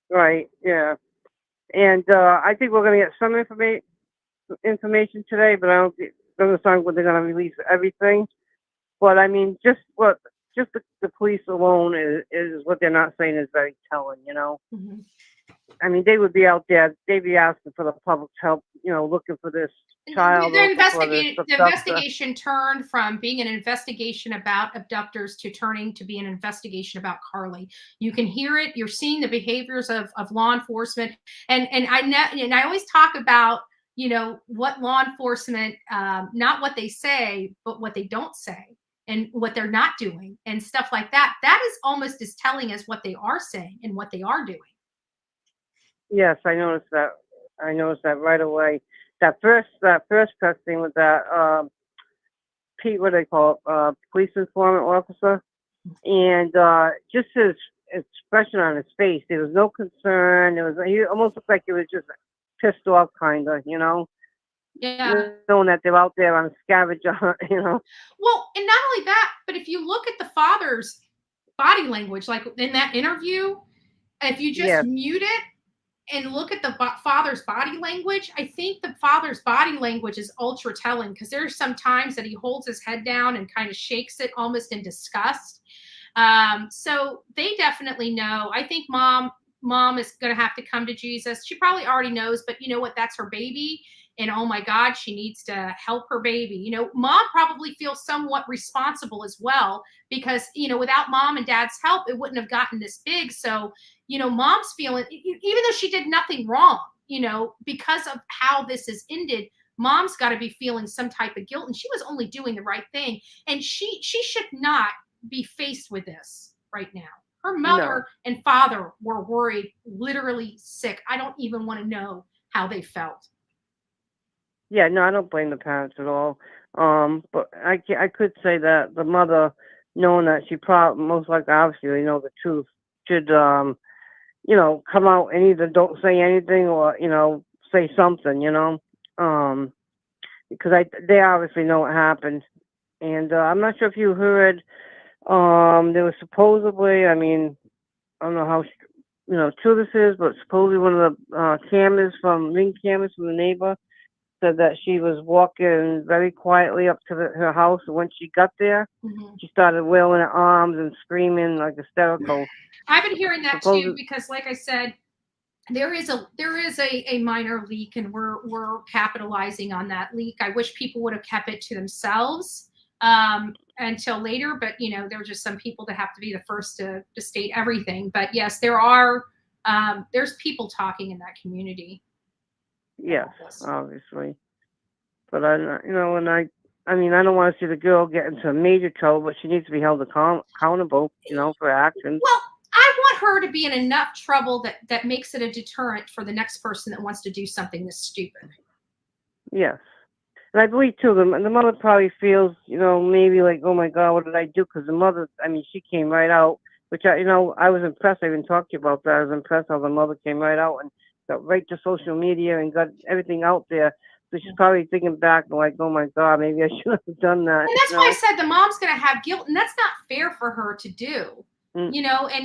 Right. Yeah. And I think we're going to get some information today, but I don't think they're going to release everything. But I mean, just the police alone is what they're not saying is very telling, I mean, they would be out there, they'd be asking for the public's help, looking for this child. The investigation turned from being an investigation about abductors to turning to be an investigation about Carly. You can hear it. You're seeing the behaviors of law enforcement. And I always talk about, what law enforcement, not what they say, but what they don't say. And what they're not doing and stuff like that. That is almost as telling as what they are saying and what they are doing. Yes, I noticed that. I noticed that right away. That first press thing with that Pete, what do they call it? Police informant officer, and just his expression on his face. There was no concern. He almost looked like he was just pissed off, kind of, Yeah. Knowing that they're out there on a scavenger hunt, Well, and not only that, but if you look at the father's body language, like in that interview, if you just mute it and look at the father's body language, I think the father's body language is ultra telling because there's some times that he holds his head down and kind of shakes it almost in disgust. So they definitely know. I think mom is going to have to come to Jesus. She probably already knows, but you know what? That's her baby. And oh my God, she needs to help her baby. Mom probably feels somewhat responsible as well because, without mom and dad's help, it wouldn't have gotten this big. So, mom's feeling, even though she did nothing wrong, because of how this has ended, mom's got to be feeling some type of guilt. And she was only doing the right thing. And she should not be faced with this right now. Her mother and father were worried, literally sick. I don't even want to know how they felt. Yeah, no, I don't blame the parents at all. But I could say that the mother, knowing that she probably most likely obviously know the truth, should come out and either don't say anything or say something, because they obviously know what happened. And I'm not sure if you heard, there was supposedly, I mean, I don't know how true this is, but supposedly one of the ring cameras from the neighbor said that she was walking very quietly up to her house, and when she got there, she started wailing her arms and screaming like hysterical. I've been hearing that too because, like I said, there is a minor leak, and we're capitalizing on that leak. I wish people would have kept it to themselves. until later. But there are just some people that have to be the first to state everything. But yes, there's people talking in that community. Yes, obviously. But I mean, I don't want to see the girl get into major trouble, but she needs to be held accountable, for her actions. Well, I want her to be in enough trouble that makes it a deterrent for the next person that wants to do something this stupid. Yes. And I believe, too, the mother probably feels, maybe like, oh, my God, what did I do? Because the mother, I mean, she came right out, which, I was impressed. I even talked to you about that. I was impressed how the mother came right out and got right to social media and got everything out there. So she's probably thinking back like, oh, my God, maybe I should have done that. And that's why I said the mom's going to have guilt. And that's not fair for her to do, and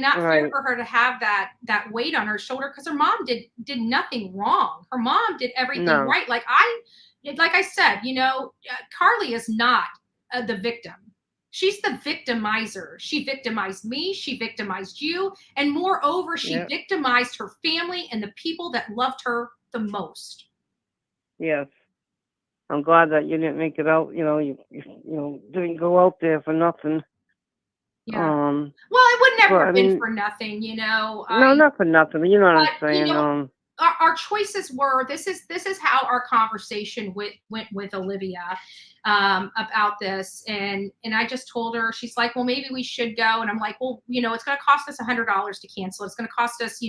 not fair for her to have that weight on her shoulder, because her mom did nothing wrong. Her mom did everything right. Like I said, Carly is not the victim. She's the victimizer. She victimized me. She victimized you. And moreover, she victimized her family and the people that loved her the most. Yes. I'm glad that you didn't make it out. You didn't go out there for nothing. Yeah. Well, it would never have been for nothing, No, not for nothing. You know what I'm saying. Our choices were, this is how our conversation went with Olivia about this, and I just told her, she's like, well, maybe we should go, and I'm like, well, it's going to cost us $100 to cancel. It's going to cost us,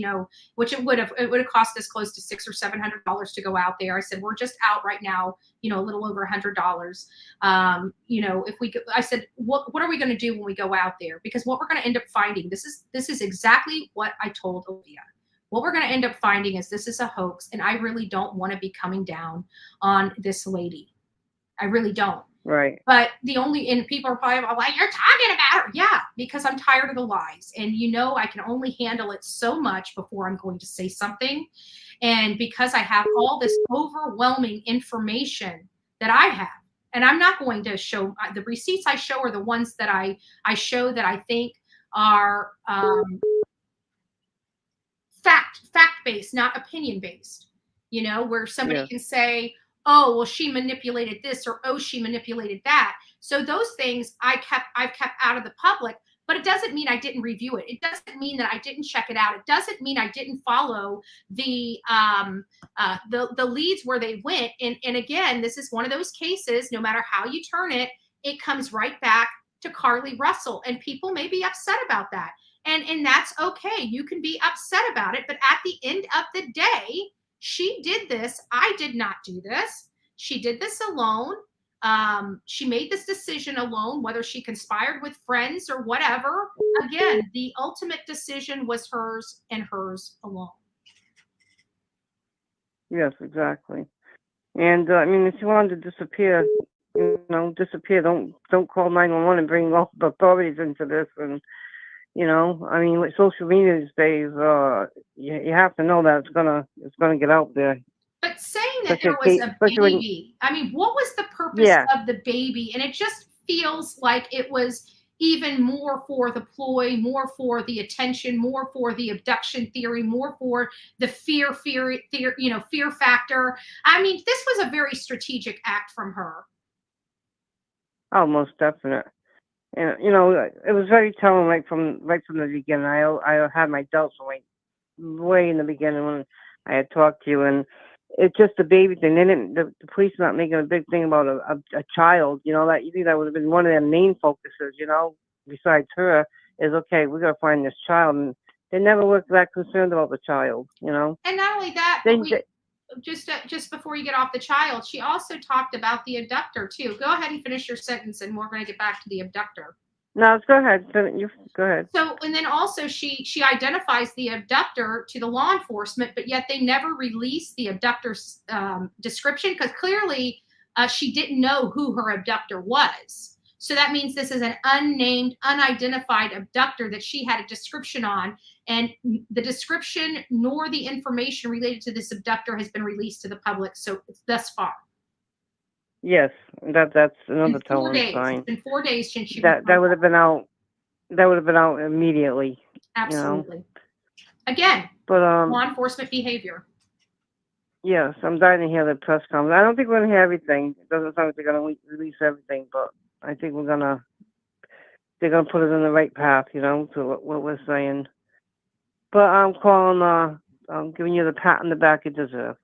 which it would have cost us close to $600 or $700 to go out there. I said, we're just out right now, a little over $100. If we, I said, what are we going to do when we go out there? Because what we're going to end up finding, this is exactly what I told Olivia. What we're going to end up finding is this is a hoax, and I really don't want to be coming down on this lady. I really don't. Right. But and people are probably like, you're talking about her. Yeah, because I'm tired of the lies. And I can only handle it so much before I'm going to say something. And because I have all this overwhelming information that I have, and I'm not going to show, the receipts I show are the ones that I show that I think are fact-based, not opinion-based, where somebody can say, oh, well, she manipulated this, or, oh, she manipulated that. So those things I've kept out of the public, but it doesn't mean I didn't review it. It doesn't mean that I didn't check it out. It doesn't mean I didn't follow the leads where they went. And again, this is one of those cases, no matter how you turn it, it comes right back to Carly Russell, and people may be upset about that. And that's okay. You can be upset about it. But at the end of the day, she did this. I did not do this. She did this alone. She made this decision alone, whether she conspired with friends or whatever. Again, the ultimate decision was hers and hers alone. Yes, exactly. And I mean, if you wanted to disappear, disappear. Don't call 911 and bring all the authorities into this. And I mean, with social media these days, you have to know that it's gonna get out there. But saying that there was a baby, I mean, what was the purpose of the baby? And it just feels like it was even more for the ploy, more for the attention, more for the abduction theory, more for the fear factor. I mean, this was a very strategic act from her. Oh, most definite. And it was very telling right from the beginning. I had my doubts way in the beginning when I had talked to you, and it's just the baby thing. They didn't. The police not making a big thing about a child. That you think that would have been one of their main focuses. Besides her, is okay. We got to find this child, and they never were that concerned about the child. And not only that, just before you get off the child, she also talked about the abductor too. Go ahead and finish your sentence, and we're going to get back to the abductor. No, go ahead. You go ahead. So, and then also she identifies the abductor to the law enforcement, but yet they never released the abductor's description, because clearly she didn't know who her abductor was. So that means this is an unnamed, unidentified abductor that she had a description on, and the description nor the information related to this abductor has been released to the public. So thus far. Yes, that's another telling sign. It's been 4 days since she. That would have been out. That would have been out immediately. Absolutely. Again, but law enforcement behavior. Yes, I'm dying to hear the press conference. I don't think we're gonna hear everything. It doesn't sound like they're gonna release everything, but I think they're gonna put us in the right path, to what we're saying. But I'm calling, I'm giving you the pat on the back you deserve.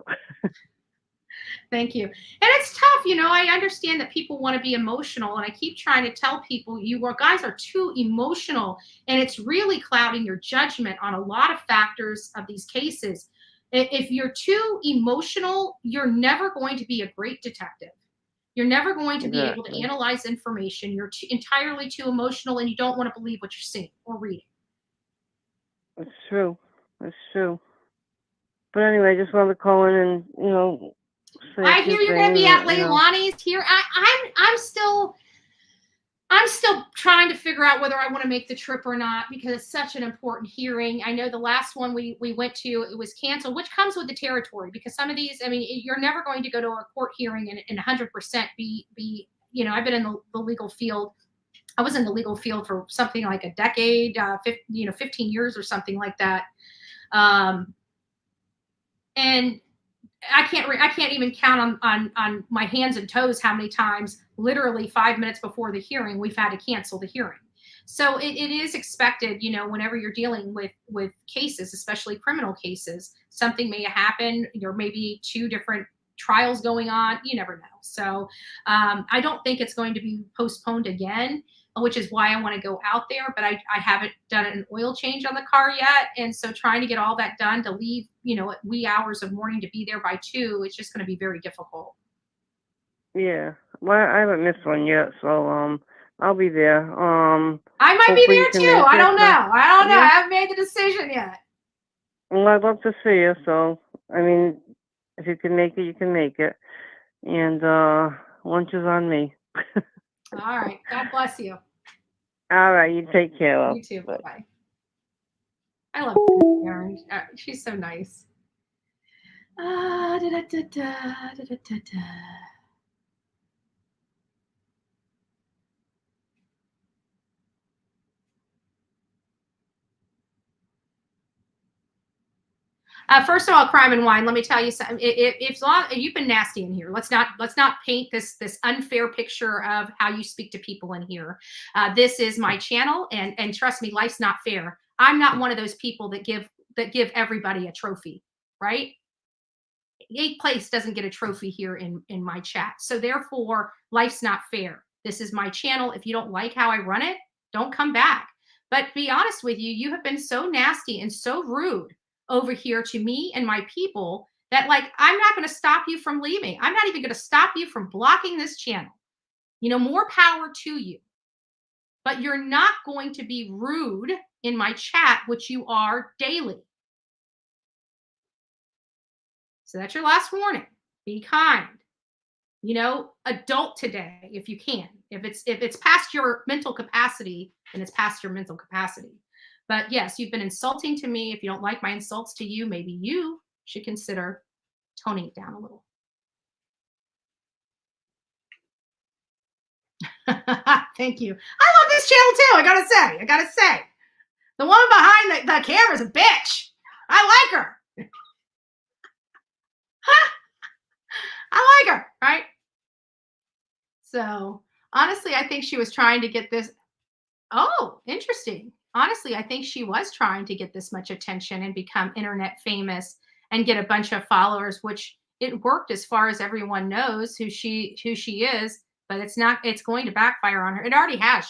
Thank you. And it's tough, I understand that people want to be emotional, and I keep trying to tell people guys are too emotional, and it's really clouding your judgment on a lot of factors of these cases. If you're too emotional, you're never going to be a great detective. You're never going to be able to analyze information. You're entirely too emotional, and you don't want to believe what you're seeing or reading. It's true. It's true. But anyway, I just wanted to call in and, say I hear you're going to be at Leilani's here. I'm still trying to figure out whether I want to make the trip or not, because it's such an important hearing. I know the last one we went to, it was canceled, which comes with the territory, because some of these, you're never going to go to a court hearing and 100% be, I've been in the legal field. I was in the legal field for something like a decade, 15 years or something like that. And I can't even count on my hands and toes how many times, literally 5 minutes before the hearing, we've had to cancel the hearing. So it is expected, whenever you're dealing with cases, especially criminal cases, something may happen. There may be 2 different trials going on. You never know. So I don't think it's going to be postponed again, which is why I want to go out there. But I haven't done an oil change on the car yet. And so trying to get all that done to leave, at wee hours of morning to be there by 2, it's just going to be very difficult. Yeah. Well, I haven't missed one yet, so I'll be there. I might be there too. I don't know. Yeah. I haven't made the decision yet. Well, I'd love to see you. So, if you can make it, you can make it. And lunch is on me. All right. God bless you. All right. You take care. Love. You too. Bye-bye. I love Karen. She's so nice. First of all, crime and wine. Let me tell you something. If you've been nasty in here, let's not paint this unfair picture of how you speak to people in here. This is my channel, and trust me, life's not fair. I'm not one of those people that give everybody a trophy, right? 8th place doesn't get a trophy here in my chat. So therefore, life's not fair. This is my channel. If you don't like how I run it, don't come back. But to be honest with you, you have been so nasty and so rude over here to me and my people that, like, I'm not going to stop you from leaving. I'm not even going to stop you from blocking this channel. More power to you. But you're not going to be rude in my chat, which you are daily. So that's your last warning. Be kind. Adult today if you can. If it's past your mental capacity, then it's past your mental capacity. But yes, you've been insulting to me. If you don't like my insults to you, maybe you should consider toning it down a little. Thank you. I love this channel too. I gotta say. The woman behind the camera is a bitch. I like her. I like her, right? So honestly, I think she was trying to get this. Oh, interesting. Honestly, I think she was trying to get this much attention and become internet famous and get a bunch of followers, which it worked as far as everyone knows who she is, but it's going to backfire on her. It already has.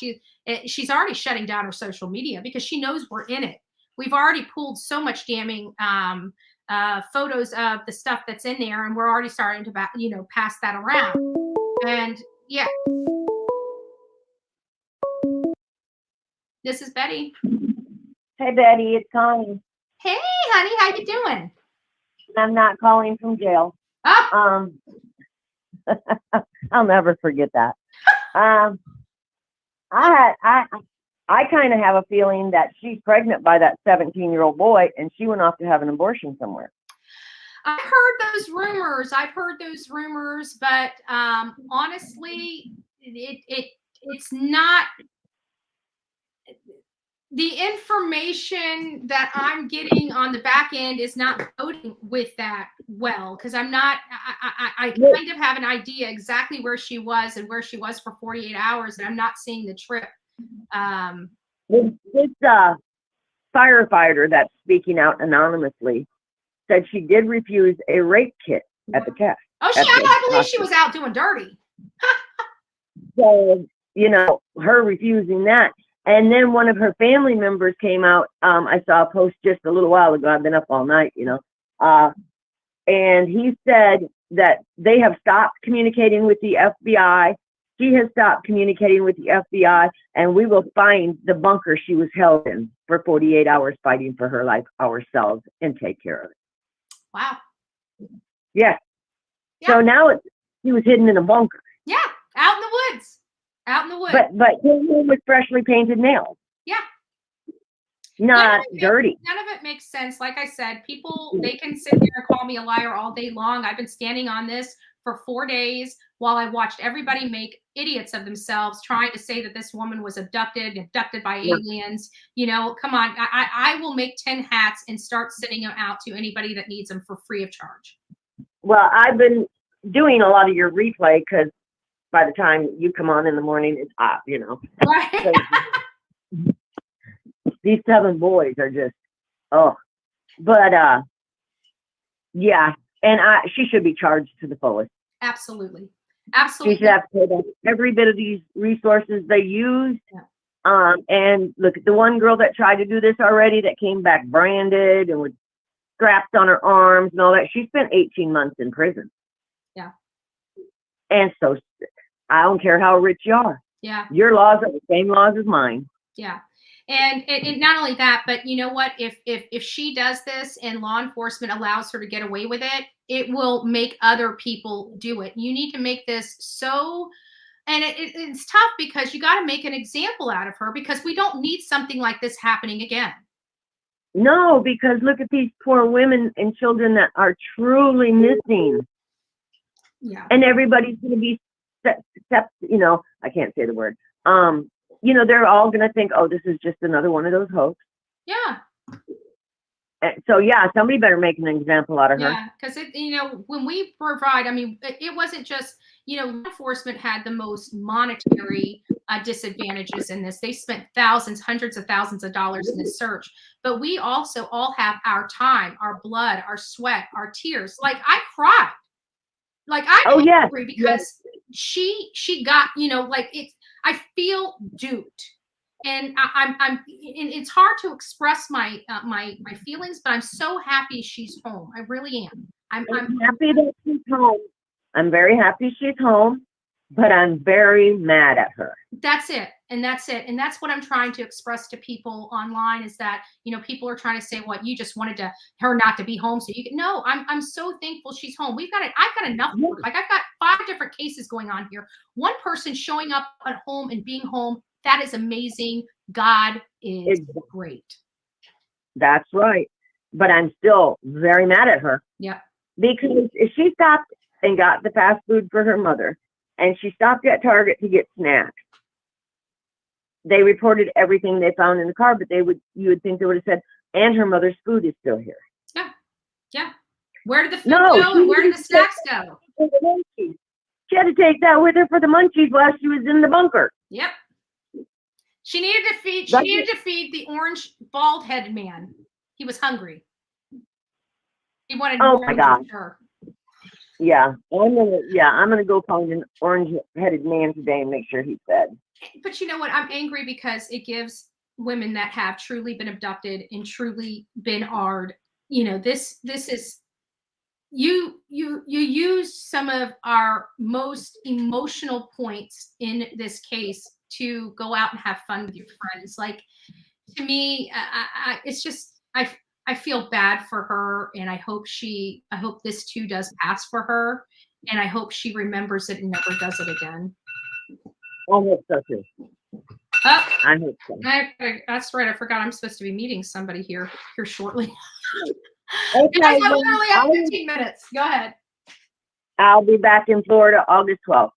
She's already shutting down her social media because she knows we're in it. We've already pulled so much damning photos of the stuff that's in there, and we're already starting to pass that around. And yeah. This is Betty. Hey, Betty, it's Connie. Hey, honey, how you doing? I'm not calling from jail. Oh. I'll never forget that. I kind of have a feeling that she's pregnant by that 17-year-old boy, and she went off to have an abortion somewhere. I've heard those rumors, but honestly, it's not. the information that I'm getting on the back end is not coding with that well, because I'm not, I kind of have an idea exactly where she was and where she was for 48 hours, and I'm not seeing the trip. This firefighter that's speaking out anonymously said she did refuse a rape kit at the test. Oh, I believe she was out doing dirty. So, you know, her refusing that. And then one of her family members came out. I saw a post just a little while ago. I've been up all night, you know. And he said that they have stopped communicating with the FBI. She has stopped communicating with the FBI, and we will find the bunker she was held in for 48 hours fighting for her life ourselves and take care of it. Wow. Yeah. So now she was hidden in a bunker. Yeah, out in the woods. Out in the woods. But his room was freshly painted nails. Yeah. Not dirty. None of it makes sense. Like I said, people, they can sit there and call me a liar all day long. I've been standing on this for 4 days while I watched everybody make idiots of themselves trying to say that this woman was abducted by aliens. You know, come on. I will make 10 hats and start sending them out to anybody that needs them for free of charge. Well, I've been doing a lot of your replay because by the time you come on in the morning, it's hot, you know. Right. These 7 boys are just, but yeah, and she should be charged to the fullest. Absolutely. She should have to pay back every bit of these resources they used. Yeah. And look at the one girl that tried to do this already that came back branded and with straps on her arms and all that. She spent 18 months in prison. Yeah. And so I don't care how rich you are. Yeah. Your laws are the same laws as mine. Yeah. And not only that, but you know what? If she does this and law enforcement allows her to get away with it, it will make other people do it. You need to make this so, and it's tough because you got to make an example out of her because we don't need something like this happening again. No, because look at these poor women and children that are truly missing. Yeah. And everybody's going to be, you know, I can't say the word. You know, they're all going to think, oh, this is just another one of those hoax. Yeah. So, yeah, somebody better make an example out of her. Yeah, because, you know, when we provide, I mean, it wasn't just, you know, law enforcement had the most monetary disadvantages in this. They spent thousands, hundreds of thousands of dollars in this search. But we also all have our time, our blood, our sweat, our tears. Like, I cried. Like, I'm angry because she got, you know, like, I feel duped, and and it's hard to express my my feelings, but I'm so happy she's home. I really am. I'm happy that she's home. I'm very happy she's home, but I'm very mad at her. That's it. And that's what I'm trying to express to people online is that, you know, people are trying to say, what, you just wanted her not to be home so you can. No, I'm so thankful she's home. I've got enough work. Like, I've got 5 different cases going on here. One person showing up at home and being home, that is amazing. God is great. That's right. But I'm still very mad at her. Yeah. Because if she stopped and got the fast food for her mother, and she stopped at Target to get snacks, they reported everything they found in the car, but you would think they would have said, and her mother's food is still here. Yeah. Yeah. Where did the food go and where did the snacks go? She had to take that with her for the munchies while she was in the bunker. Yep. She needed to feed the orange bald-headed man. He was hungry. He wanted more. My God. Yeah. I'm gonna go find an orange-headed man today and make sure he's fed. But you know what? I'm angry because it gives women that have truly been abducted and truly been AR'd. You know, this is you use some of our most emotional points in this case to go out and have fun with your friends. Like, to me, it's just I feel bad for her, and I hope this too does pass for her, and I hope she remembers it and never does it again. I hope so too. I hope so. That's right. I forgot I'm supposed to be meeting somebody here shortly. Okay, Guys, I literally have 15 minutes. Go ahead. I'll be back in Florida August 12th.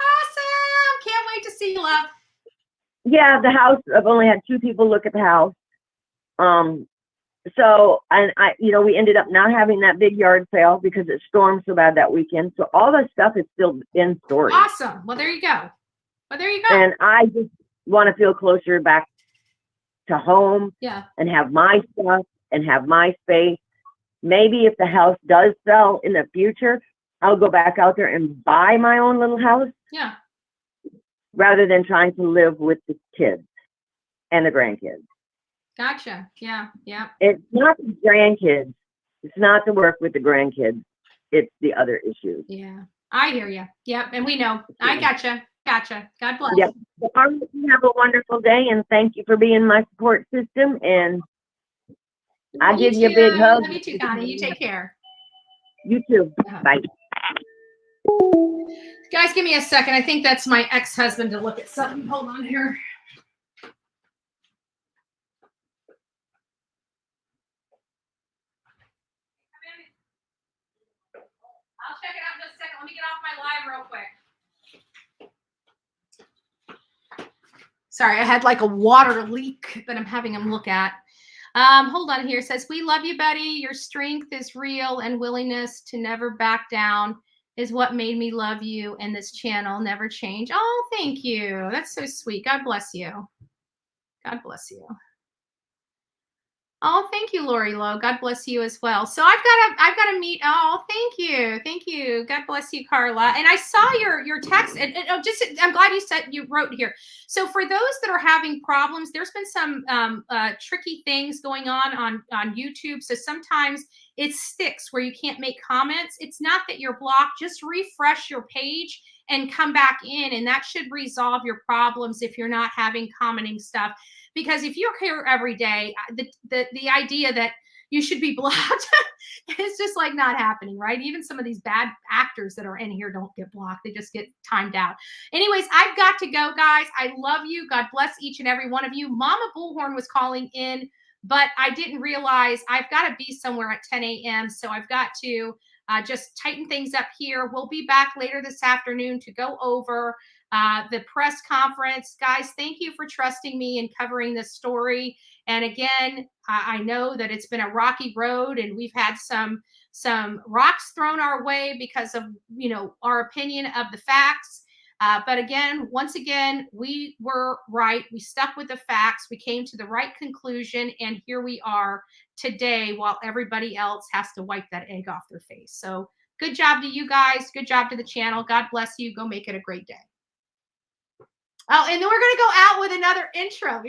Awesome. Can't wait to see you, love. Yeah, the house, I've only had 2 people look at the house. So, and we ended up not having that big yard sale because it stormed so bad that weekend. So all the stuff is still in storage. Awesome. Well, there you go. And I just want to feel closer back to home. Yeah. And have my stuff and have my space. Maybe if the house does sell in the future, I'll go back out there and buy my own little house. Yeah. Rather than trying to live with the kids and the grandkids. Gotcha. Yeah. Yeah. It's not the grandkids. It's not to work with the grandkids. It's the other issues. Yeah. I hear you. Yep. And we know. I gotcha. Gotcha. God bless. Yep. So, have a wonderful day, and thank you for being my support system. And I give you a big hug. Love you too, Connie. You take care. You too. Bye. Guys, give me a second. I think that's my ex-husband to look at something. Hold on here. I'll check it out in just a second. Let me get off my live real quick. Sorry, I had like a water leak that I'm having him look at. Hold on here. It says, we love you, Betty. Your strength is real and willingness to never back down is what made me love you, and this channel never change. Oh, thank you. That's so sweet. God bless you. God bless you. Oh, thank you, Lori Lowe. God bless you as well. So I've got to meet. Oh, thank you. God bless you, Carla. And I saw your text. And I'm glad you wrote here. So for those that are having problems, there's been some tricky things going on YouTube. So sometimes it sticks where you can't make comments. It's not that you're blocked. Just refresh your page and come back in, and that should resolve your problems if you're not having commenting stuff. Because if you're here every day, the idea that you should be blocked is just like not happening, right? Even some of these bad actors that are in here don't get blocked. They just get timed out. Anyways, I've got to go, guys. I love you. God bless each and every one of you. Mama Bullhorn was calling in, but I didn't realize I've got to be somewhere at 10 a.m. So I've got to just tighten things up here. We'll be back later this afternoon to go over the press conference. Guys, thank you for trusting me and covering this story. And again, I know that it's been a rocky road, and we've had some rocks thrown our way because of, our opinion of the facts. But again, once again, we were right. We stuck with the facts. We came to the right conclusion. And here we are today while everybody else has to wipe that egg off their face. So good job to you guys. Good job to the channel. God bless you. Go make it a great day. Oh, and then we're going to go out with another intro,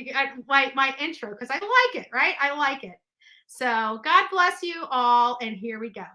my intro, because I like it, right? I like it. So God bless you all. And here we go.